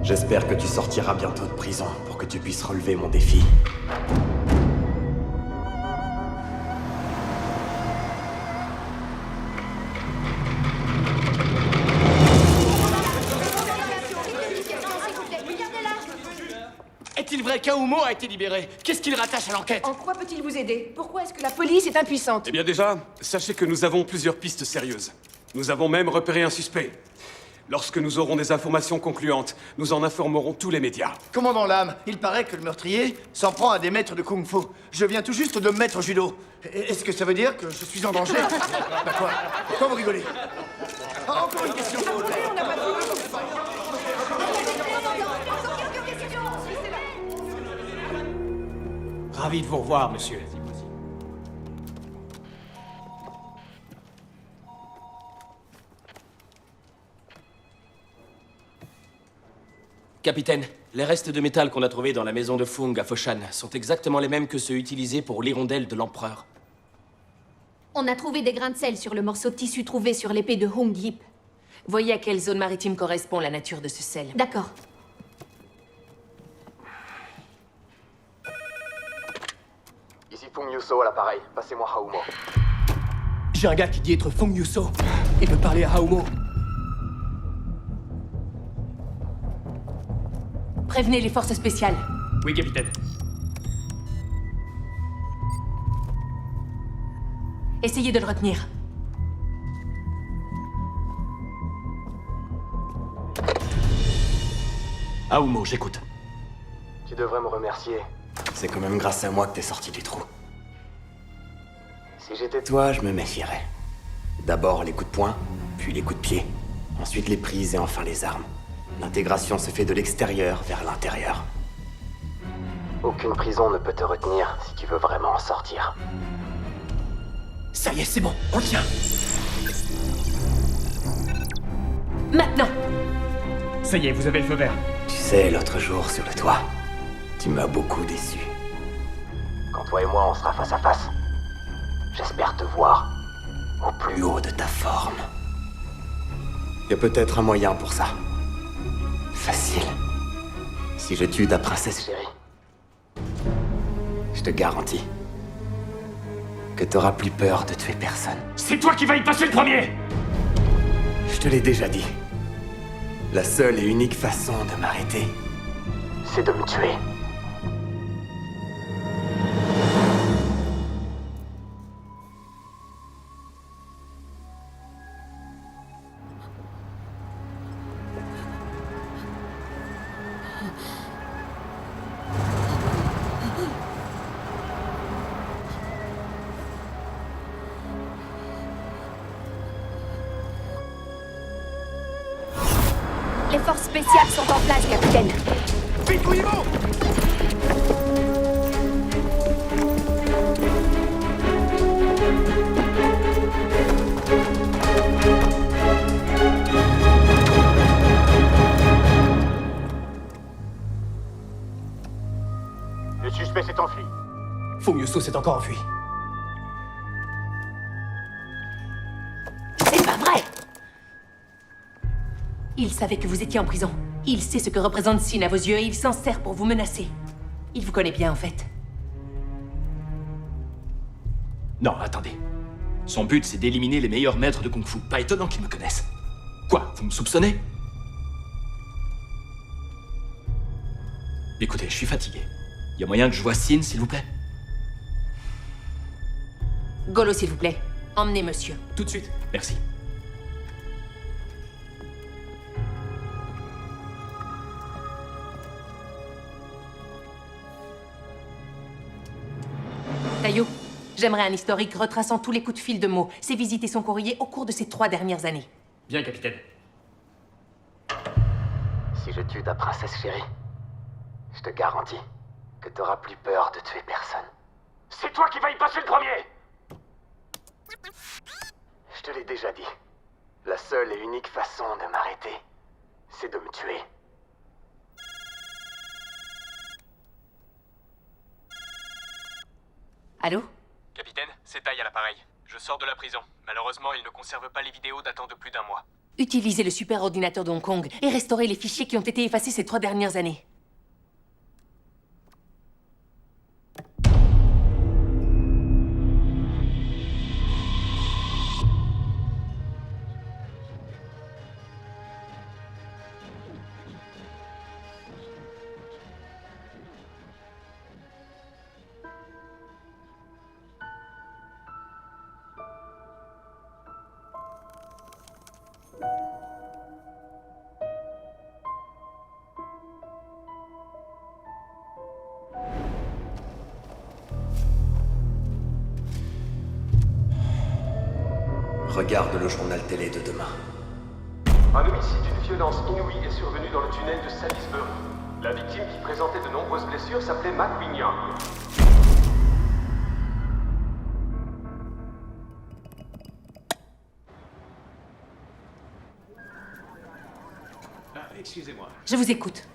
J'espère que tu sortiras bientôt de prison pour que tu puisses relever mon défi. Est-il vrai qu'Aoumo a été libéré? Qu'est-ce qu'il rattache à l'enquête? En quoi peut-il vous aider? Pourquoi est-ce que la police est impuissante? Eh bien déjà, sachez que nous avons plusieurs pistes sérieuses. Nous avons même repéré un suspect. Lorsque nous aurons des informations concluantes, nous en informerons tous les médias. Commandant Lam, il paraît que le meurtrier s'en prend à des maîtres de kung-fu. Je viens tout juste de me mettre au judo. Est-ce que ça veut dire que je suis en danger? Bah quoi? Pourquoi vous rigolez? Ah, encore une question. Ravi de vous revoir, monsieur. Capitaine, les restes de métal qu'on a trouvés dans la maison de Fung à Foshan sont exactement les mêmes que ceux utilisés pour l'hirondelle de l'empereur. On a trouvé des grains de sel sur le morceau de tissu trouvé sur l'épée de Hung Yip. Voyez à quelle zone maritime correspond la nature de ce sel. D'accord. Ici Fung Yuso à l'appareil. Passez-moi Aoumo. J'ai un gars qui dit être Fung Yuso. Il veut parler à Aoumo. Prévenez les forces spéciales. Oui, capitaine. Essayez de le retenir. Aoumo, j'écoute. Tu devrais me remercier. C'est quand même grâce à moi que t'es sorti du trou. Si j'étais toi, je me méfierais. D'abord les coups de poing, puis les coups de pied. Ensuite les prises et enfin les armes. L'intégration se fait de l'extérieur vers l'intérieur. Aucune prison ne peut te retenir si tu veux vraiment en sortir. Ça y est, c'est bon, on le tient. Maintenant! Ça y est, vous avez le feu vert. Tu sais, l'autre jour sur le toit, tu m'as beaucoup déçu. Quand toi et moi on sera face à face, j'espère te voir au plus haut de ta forme. Y a peut-être un moyen pour ça. Facile. Si je tue ta princesse chérie, je te garantis que t'auras plus peur de tuer personne. C'est toi qui vas y passer le premier! Je te l'ai déjà dit. La seule et unique façon de m'arrêter, c'est de me tuer. Les forces spéciales sont en place, capitaine. Vite, Guillemot! Le suspect s'est enfui. Fumioso s'est encore enfui. C'est pas vrai! Il savait que vous étiez en prison. Il sait ce que représente Sin à vos yeux et il s'en sert pour vous menacer. Il vous connaît bien, en fait. Non, attendez. Son but, c'est d'éliminer les meilleurs maîtres de Kung Fu. Pas étonnant qu'ils me connaissent. Quoi, vous me soupçonnez? Écoutez, je suis fatigué. Y a moyen que je voie Sin, s'il vous plaît? Golo, s'il vous plaît. Emmenez monsieur. Tout de suite. Merci. Tayo, j'aimerais un historique retraçant tous les coups de fil de Mo, ses visites et son courrier au cours de ces 3 dernières années. Bien, capitaine. Si je tue ta princesse chérie, je te garantis que t'auras plus peur de tuer personne. C'est toi qui vas y passer le premier! Je te l'ai déjà dit. La seule et unique façon de m'arrêter, c'est de me tuer. Allô? Capitaine, c'est Taille à l'appareil. Je sors de la prison. Malheureusement, il ne conserve pas les vidéos datant de plus d'un mois. Utilisez le super ordinateur de Hong Kong et restaurez les fichiers qui ont été effacés ces 3 dernières années. Regarde le journal télé de demain. Un homicide d'une violence inouïe est survenu dans le tunnel de Salisbury. La victime, qui présentait de nombreuses blessures, s'appelait Mac Wing-Young. Excusez-moi. Je vous écoute.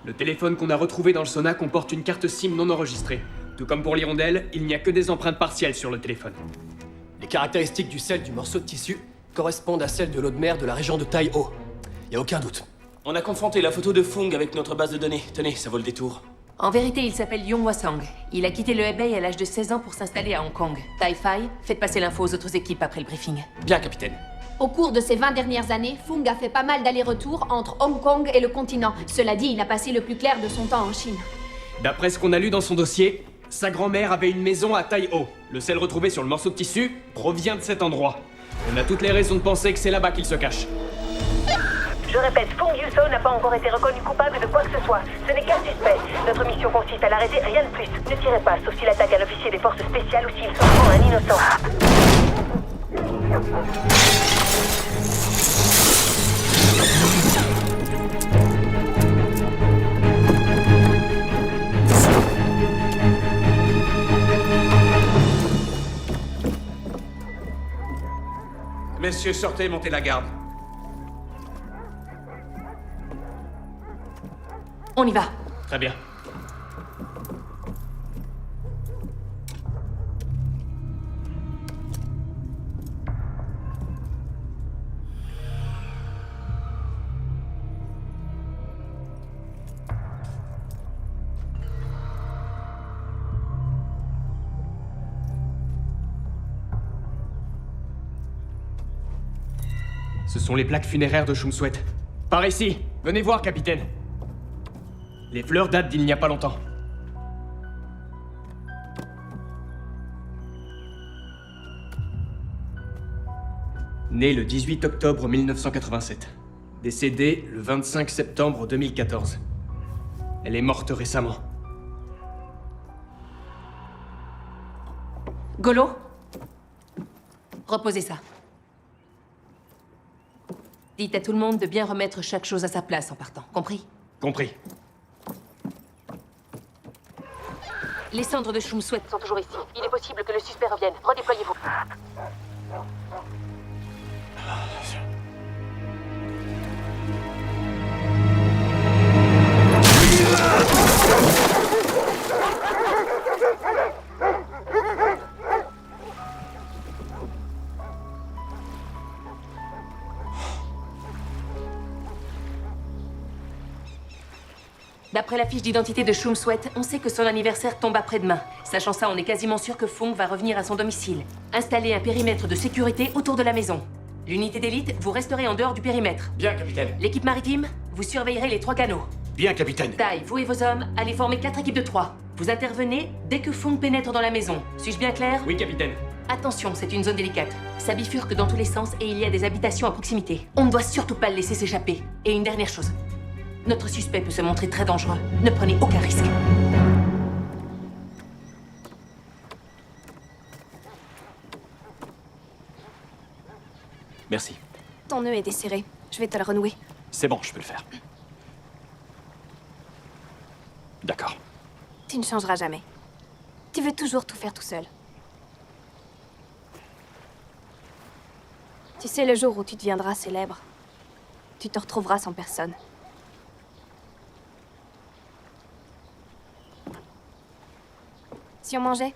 Le téléphone qu'on a retrouvé dans le sauna comporte une carte SIM non enregistrée. Tout comme pour l'hirondelle, il n'y a que des empreintes partielles sur le téléphone. Les caractéristiques du sel du morceau de tissu correspondent à celles de l'eau de mer de la région de Tai Ho. Y a aucun doute. On a confronté la photo de Fung avec notre base de données. Tenez, ça vaut le détour. En vérité, il s'appelle Yong Hwa-Sang. Il a quitté le Hebei à l'âge de 16 ans pour s'installer à Hong Kong. Tai Fai, faites passer l'info aux autres équipes après le briefing. Bien, capitaine. Au cours de ces 20 dernières années, Fung a fait pas mal d'allers-retours entre Hong Kong et le continent. Cela dit, il a passé le plus clair de son temps en Chine. D'après ce qu'on a lu dans son dossier, Sa grand-mère avait une maison à Tai-O. Le sel retrouvé sur le morceau de tissu provient de cet endroit. On a toutes les raisons de penser que c'est là-bas qu'il se cache. Je répète, Fung Yuso n'a pas encore été reconnu coupable de quoi que ce soit. Ce n'est qu'un suspect. Notre mission consiste à l'arrêter, rien de plus. Ne tirez pas, sauf s'il attaque un officier des forces spéciales ou s'il s'en prend un innocent. Messieurs, sortez, montez la garde. On y va. Très bien. Ce sont les plaques funéraires de Shumswet. Par ici. Venez voir, capitaine. Les fleurs datent d'il n'y a pas longtemps. Né le 18 octobre 1987. Décédée le 25 septembre 2014. Elle est morte récemment. Golo? Reposez ça. Dites à tout le monde de bien remettre chaque chose à sa place en partant, compris? Compris. Les cendres de Shumswet sont toujours ici. Il est possible que le suspect revienne. Redéployez-vous. D'après la fiche d'identité de Shumswet, on sait que son anniversaire tombe après-demain. Sachant ça, on est quasiment sûr que Fung va revenir à son domicile. Installez un périmètre de sécurité autour de la maison. L'unité d'élite, vous resterez en dehors du périmètre. Bien, capitaine. L'équipe maritime, vous surveillerez les 3 canaux. Bien, capitaine. Tai, vous et vos hommes, allez former 4 équipes de 3. Vous intervenez dès que Fung pénètre dans la maison. Suis-je bien clair? Oui, capitaine. Attention, c'est une zone délicate. Ça bifurque dans tous les sens et il y a des habitations à proximité. On ne doit surtout pas le laisser s'échapper. Et une dernière chose. Notre suspect peut se montrer très dangereux. Ne prenez aucun risque. Merci. Ton nœud est desserré. Je vais te le renouer. C'est bon, je peux le faire. D'accord. Tu ne changeras jamais. Tu veux toujours tout faire tout seul. Tu sais, le jour où tu deviendras célèbre, tu te retrouveras sans personne. Si on mangeait?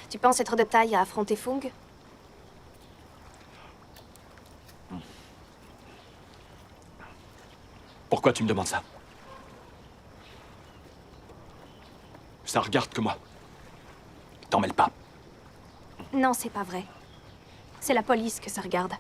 Tu penses être de taille à affronter Fung? Pourquoi tu me demandes ça? Ça regarde que moi. T'en mêles pas. Non, c'est pas vrai. C'est la police que ça regarde.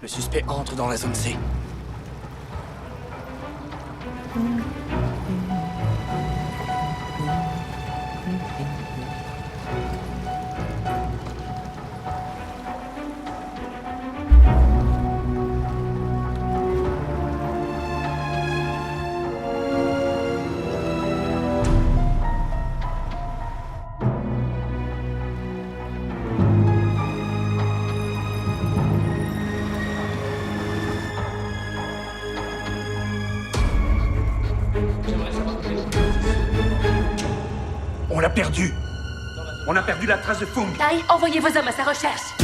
Le suspect entre dans la zone C. On l'a perdu. On a perdu la trace de Fung. Tai, envoyez vos hommes à sa recherche.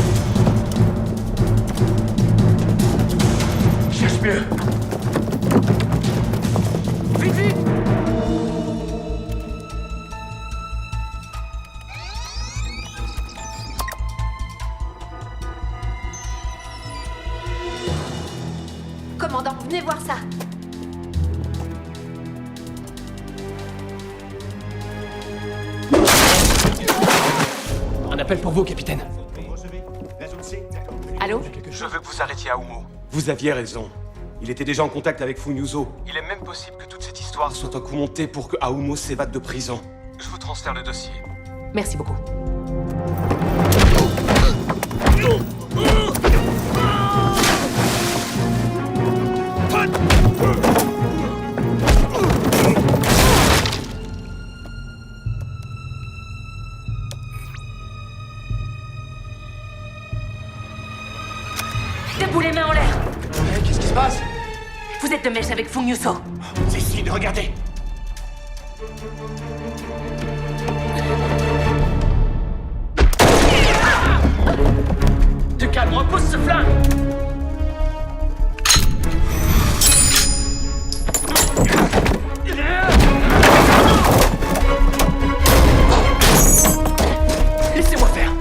Cherche mieux. Vite, vite. Commandant, venez voir ça. Un appel pour vous, capitaine. Allô? Je veux que vous arrêtiez Aoumo. Vous aviez raison. Il était déjà en contact avec Fung Yuzo. Il est même possible que toute cette histoire Soit un coup monté pour que Aoumo s'évade de prison. Je vous transfère le dossier. Merci beaucoup. Debout, les mains en l'air. Qu'est-ce qui se passe? Vous êtes de mèche avec Fung Yuso. Cécile, regardez. Du calme, repousse ce flingue. Laissez-moi faire.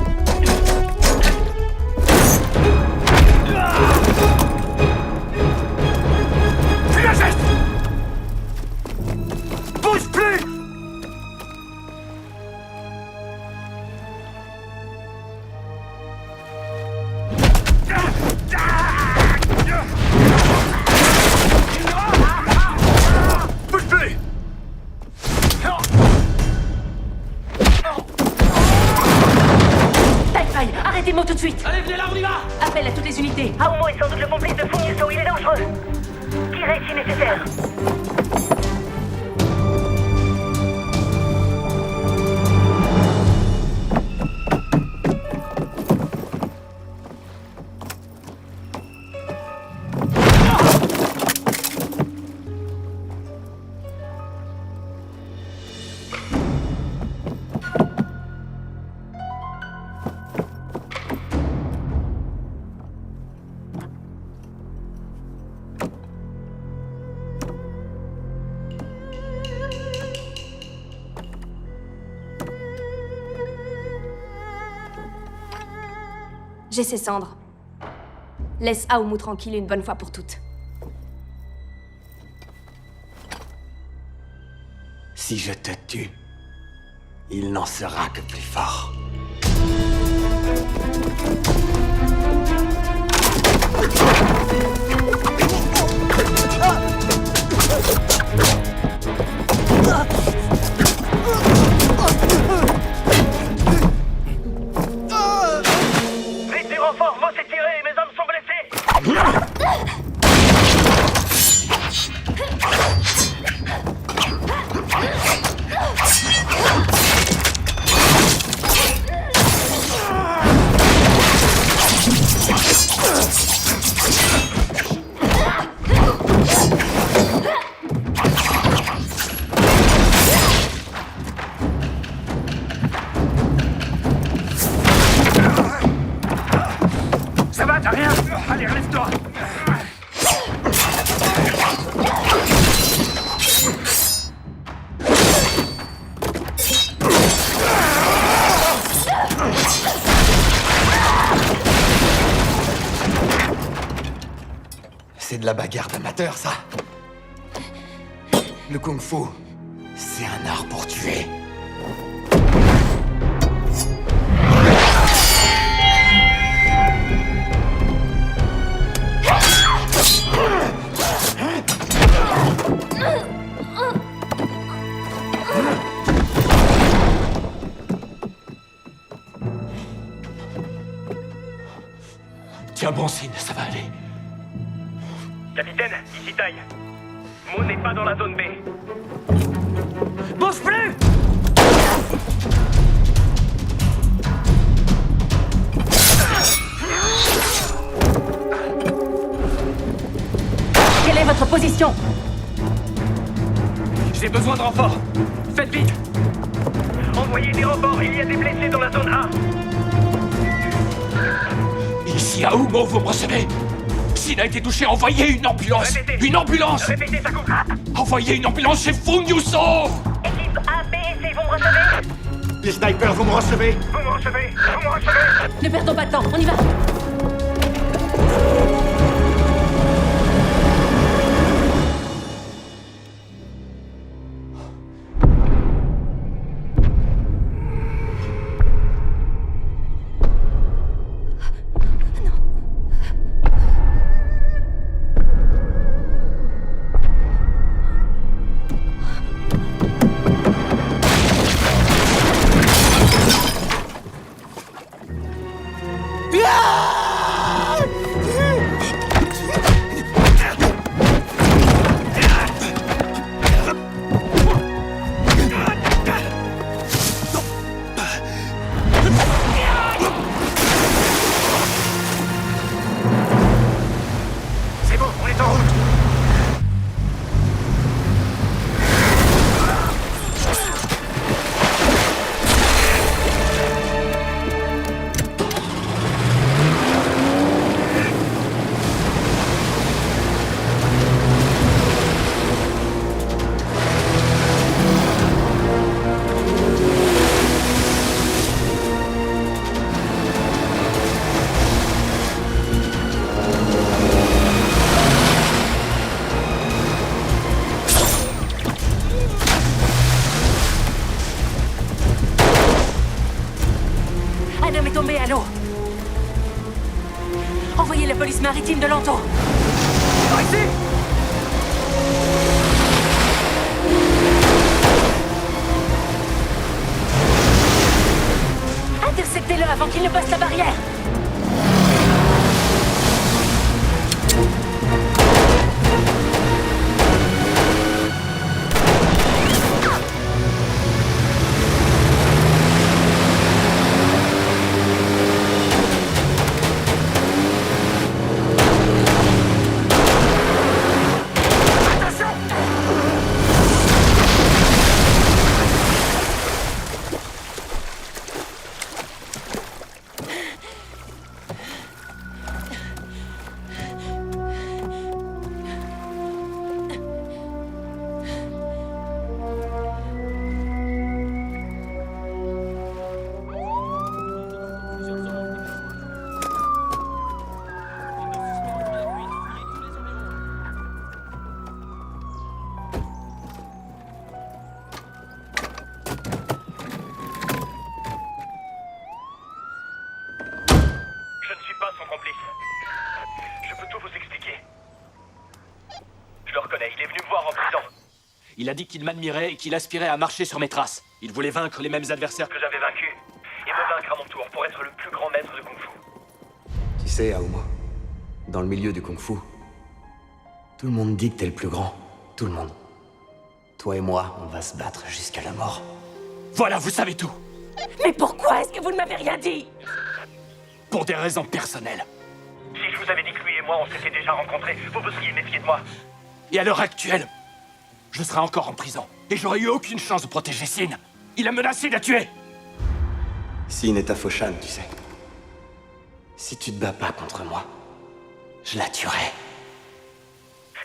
Plus la geste. Bouge plus. Bouge plus. Tai, arrêtez-moi tout de suite. Allez, venez là, on y va. Appel à toutes les unités. Aoumo est sans doute le complice de Fung Yuso, il est dangereux. Tirez si nécessaire. J'ai ses cendres. Laisse Aoumo tranquille une bonne fois pour toutes. Si je te tue, il n'en sera que plus fort. Vite du renfort, faut s'étirer, mes hommes sont blessés. Ça va, t'as rien? Allez, relève-toi. C'est de la bagarre d'amateur, ça. Le kung-fu, c'est un art pour tuer. C'est un bon signe, ça va aller. Capitaine, ici Taille. Mo n'est pas dans la zone B. Bouge plus! Quelle est votre position? J'ai besoin de renfort. Faites vite! Envoyez des renforts, il y a des blessés dans la zone A. Ici à Oumo, vous me recevez? S'il a été touché, envoyez une ambulance! Répétez. Une ambulance! Répétez, ça coupe. Envoyez une ambulance chez Fung Yuso! Équipe A, B et C, vous me recevez? Les snipers, vous me recevez? Vous me recevez? Vous me recevez? Ne perdons pas de temps, on y va! C'est bon, on est en route. Un homme est tombé à l'eau. Envoyez la police maritime de Lanto. Ici. Interceptez-le avant qu'il ne passe la barrière. Je ne suis pas son complice. Je peux tout vous expliquer. Je le reconnais, il est venu me voir en prison. Il a dit qu'il m'admirait et qu'il aspirait à marcher sur mes traces. Il voulait vaincre les mêmes adversaires Que j'avais vaincu. Et me vaincre à mon tour pour être le plus grand maître de Kung Fu. Tu sais, Aomo, dans le milieu du kung-fu, tout le monde dit que t'es le plus grand. Tout le monde. Toi et moi, on va se battre jusqu'à la mort. Voilà, vous savez tout. Mais pourquoi est-ce que vous ne m'avez rien dit? Pour des raisons personnelles. Si je vous avais dit que lui et moi, on s'était déjà rencontrés, vous vous seriez méfié de moi. Et à l'heure actuelle, je serai encore en prison. Et j'aurais eu aucune chance de protéger Sin. Il a menacé de la tuer. Sin est ta Foshan, tu sais. Si tu te bats pas contre moi, je la tuerai.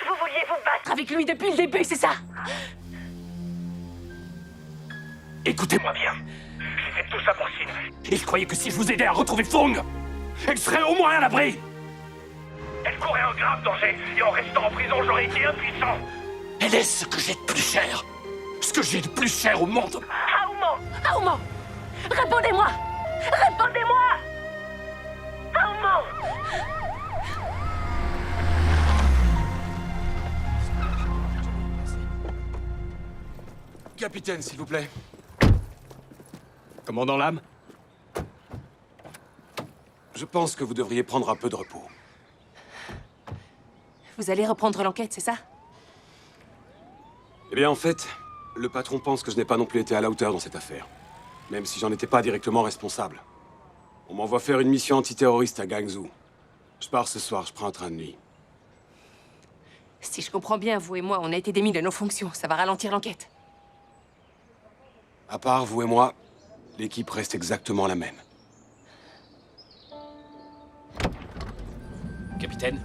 Vous vouliez vous battre avec lui depuis le début, c'est ça? Écoutez-moi bien. J'ai fait tout ça pour Sin. Et je croyais que si je vous aidais à retrouver Fung, elle serait au moins à l'abri. Elle courait un grave danger, et en restant en prison, j'aurais été impuissant. Elle est ce que j'ai de plus cher. Ce que j'ai de plus cher au monde. Aomo! Aomo! Répondez-moi! Répondez-moi! Aomo! Capitaine, s'il vous plaît. Commandant Lam? Je pense que vous devriez prendre un peu de repos. Vous allez reprendre l'enquête, c'est ça? Eh bien, en fait, le patron pense que je n'ai pas non plus été à la hauteur dans cette affaire. Même si j'en étais pas directement responsable. On m'envoie faire une mission antiterroriste à Guangzhou. Je pars ce soir, je prends un train de nuit. Si je comprends bien, vous et moi, on a été démis de nos fonctions. Ça va ralentir l'enquête. À part vous et moi, l'équipe reste exactement la même. Capitaine?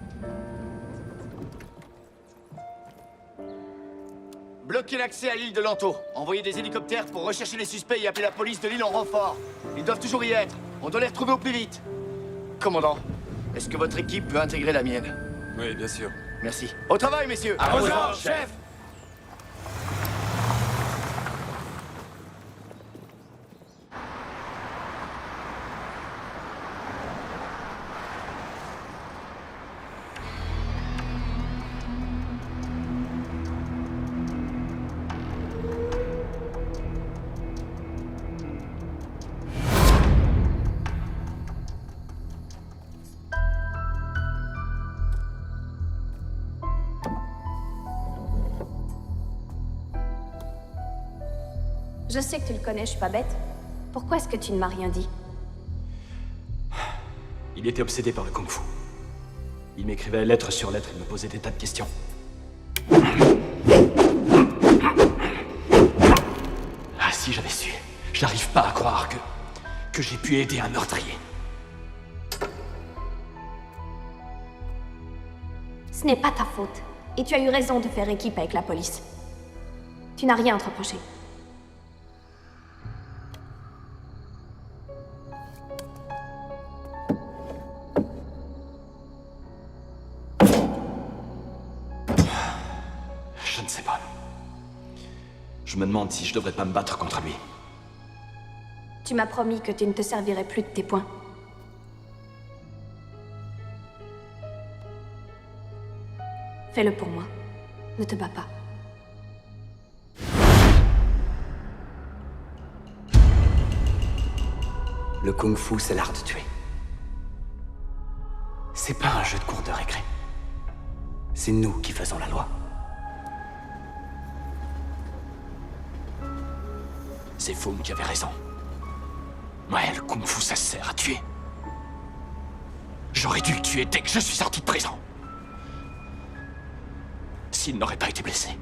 Bloquez l'accès à l'île de Lanto. Envoyez des hélicoptères pour rechercher les suspects et appeler la police de l'île en renfort. Ils doivent toujours y être. On doit les retrouver au plus vite. Commandant, est-ce que votre équipe peut intégrer la mienne? Oui, bien sûr. Merci. Au travail, messieurs! À vos ordres, chef! Je sais que tu le connais, je suis pas bête. Pourquoi est-ce que tu ne m'as rien dit? Il était obsédé par le kung-fu. Il m'écrivait lettre sur lettre et me posait des tas de questions. Ah, si j'avais su. J'arrive pas à croire que j'ai pu aider un meurtrier. Ce n'est pas ta faute. Et tu as eu raison de faire équipe avec la police. Tu n'as rien à te reprocher. Je ne sais pas. Je me demande si je devrais pas me battre contre lui. Tu m'as promis que tu ne te servirais plus de tes poings. Fais-le pour moi. Ne te bats pas. Le kung-fu, c'est l'art de tuer. C'est pas un jeu de cour de récré. C'est nous qui faisons la loi. C'est Fung qui avait raison. Ouais, le kung-fu, ça sert à tuer. J'aurais dû le tuer dès que je suis sorti de prison. S'il n'aurait pas été blessé.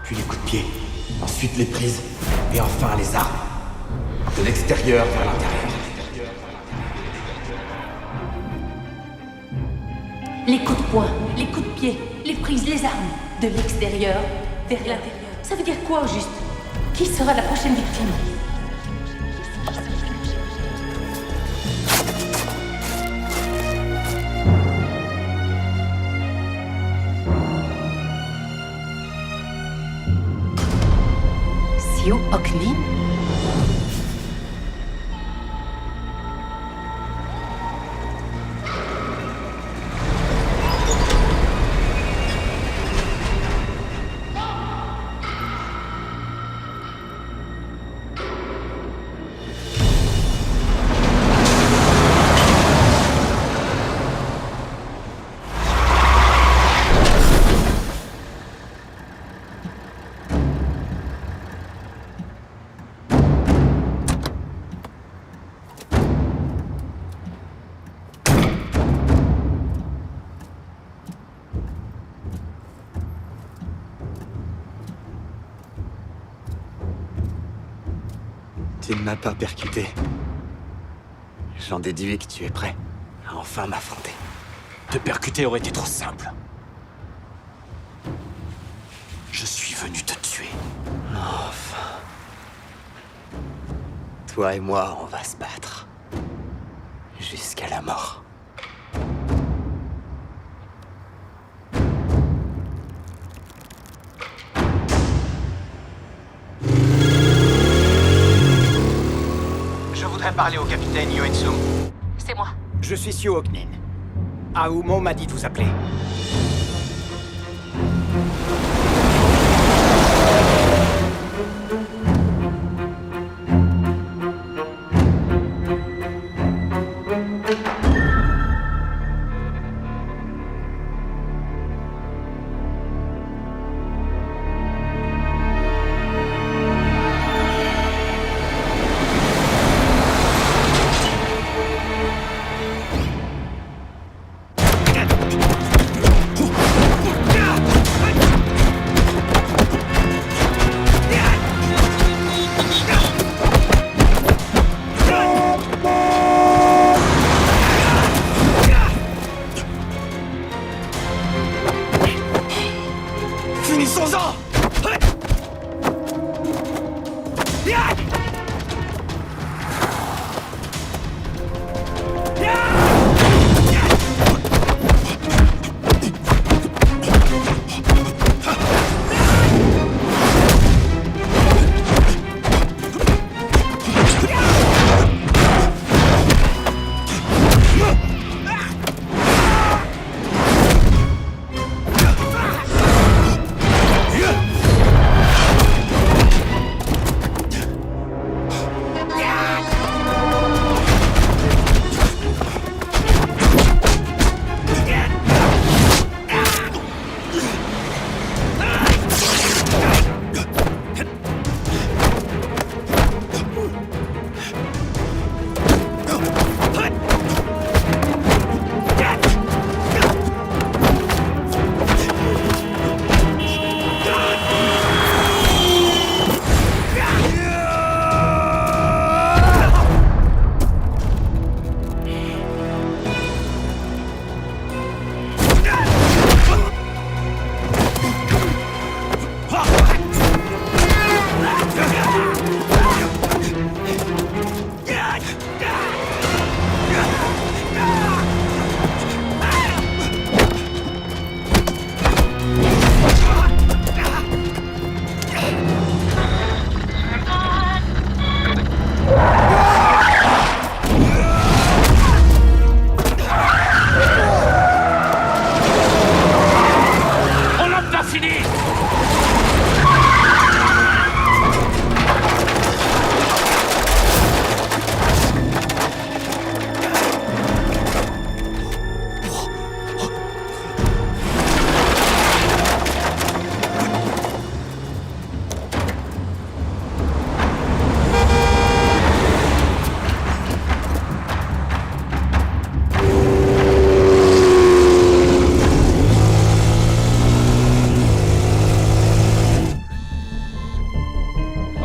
Puis les coups de pied, ensuite les prises, et enfin les armes. De l'extérieur vers l'intérieur. Les coups de poing, les coups de pied, les prises, les armes. De l'extérieur vers l'intérieur. Ça veut dire quoi, au juste? Qui sera la prochaine victime? Siu Oklin? Tu ne m'as pas percuté. J'en déduis que tu es prêt. à enfin m'affronter. Te percuter aurait été trop simple. Je suis venu te tuer. Enfin. Toi et moi, on va se battre. Jusqu'à la mort. Je voudrais parler au capitaine Yoetsum. C'est moi. Je suis Sio Oknin. Aoumo m'a dit de vous appeler. Finissons-en!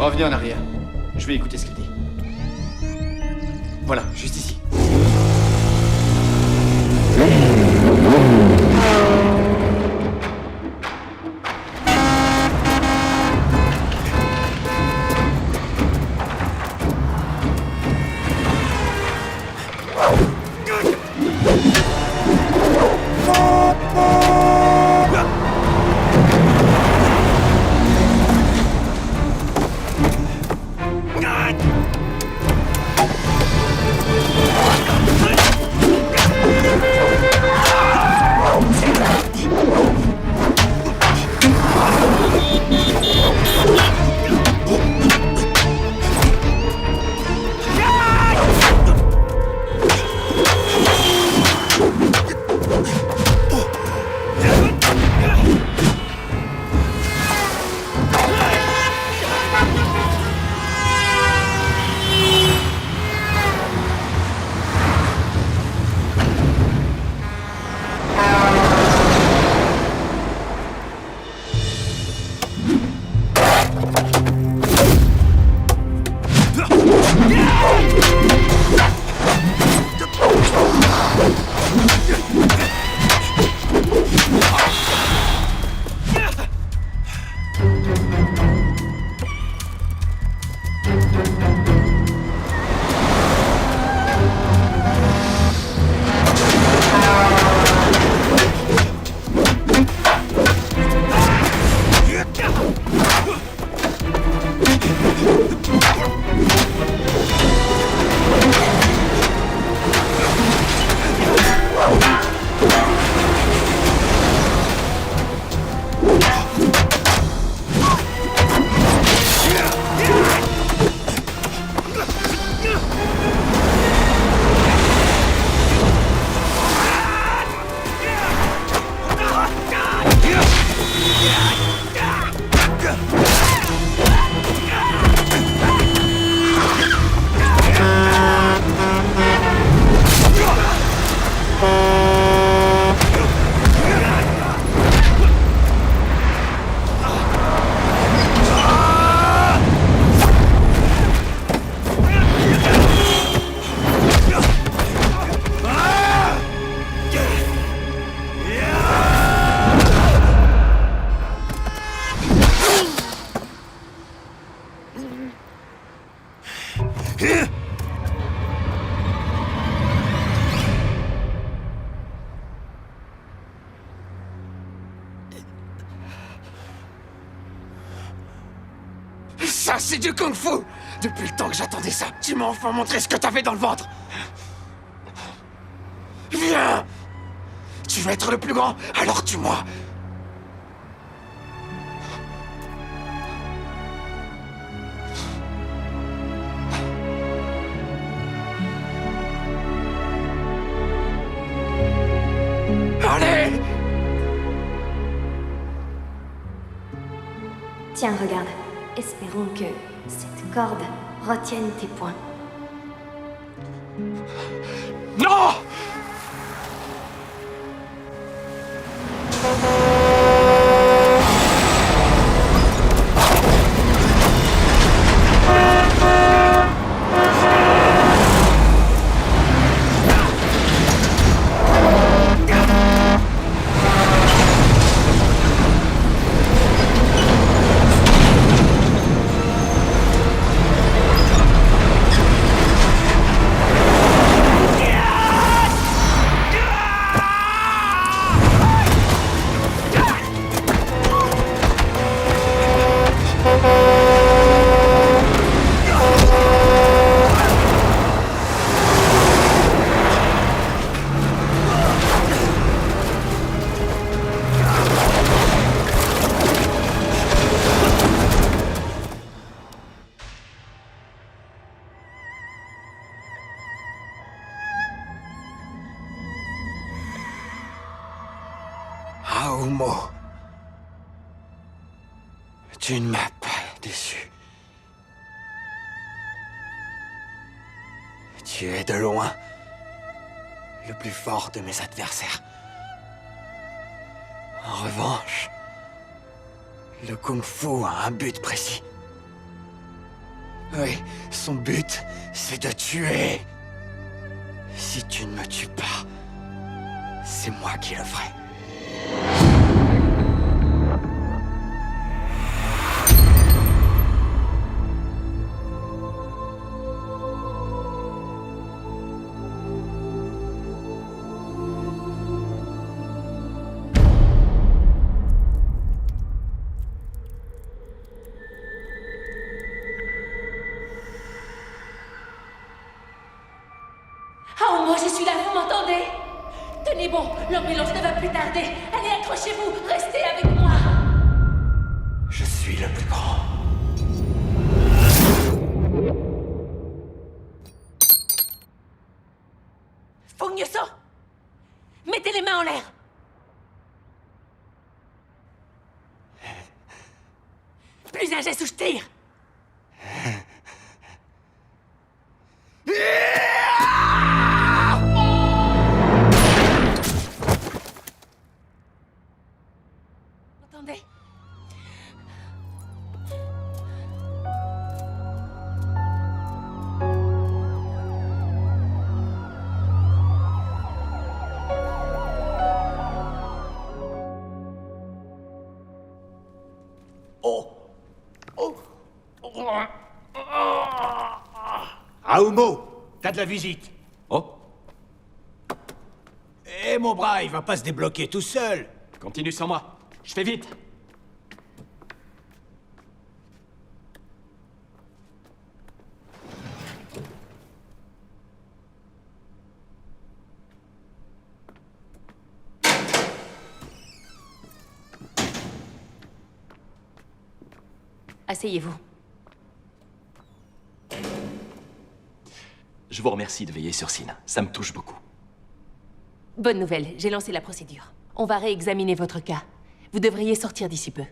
Revenez en arrière. Je vais écouter ce qu'il dit. Voilà, juste ici. Ça, c'est du kung-fu! Depuis le temps que j'attendais ça, tu m'as enfin montré ce que t'avais dans le ventre! Viens! Tu veux être le plus grand? Alors tue-moi! Allez! Tiens, regarde. Espérons que cette corde retienne tes poings. Non! Aomo, tu ne m'as pas déçu. Tu es de loin le plus fort de mes adversaires. En revanche, le kung-fu a un but précis. Oui, son but, c'est de tuer. Si tu ne me tues pas, c'est moi qui le ferai. Oh, moi je suis là, vous m'entendez? Tenez bon, l'ambulance ne va plus tarder. Allez, accrochez-vous, restez avec moi. Je suis le plus grand. Fugnuso, mettez les mains en l'air. Plus un geste ou je tire. Entendez? Aomo, t'as de la visite. Oh. Eh, mon bras, il va pas se débloquer tout seul. Continue sans moi. Je fais vite. Asseyez-vous. Je vous remercie de veiller sur Sin. Ça me touche beaucoup. Bonne nouvelle, j'ai lancé la procédure. On va réexaminer votre cas. Vous devriez sortir d'ici peu.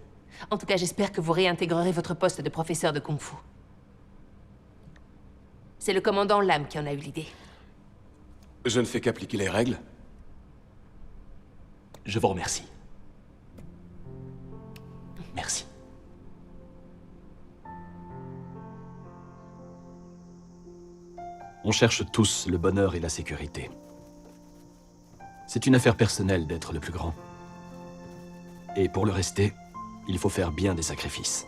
En tout cas, j'espère que vous réintégrerez votre poste de professeur de Kung Fu. C'est le commandant Lam qui en a eu l'idée. Je ne fais qu'appliquer les règles. Je vous remercie. Merci. On cherche tous le bonheur et la sécurité. C'est une affaire personnelle d'être le plus grand. Et pour le rester, il faut faire bien des sacrifices.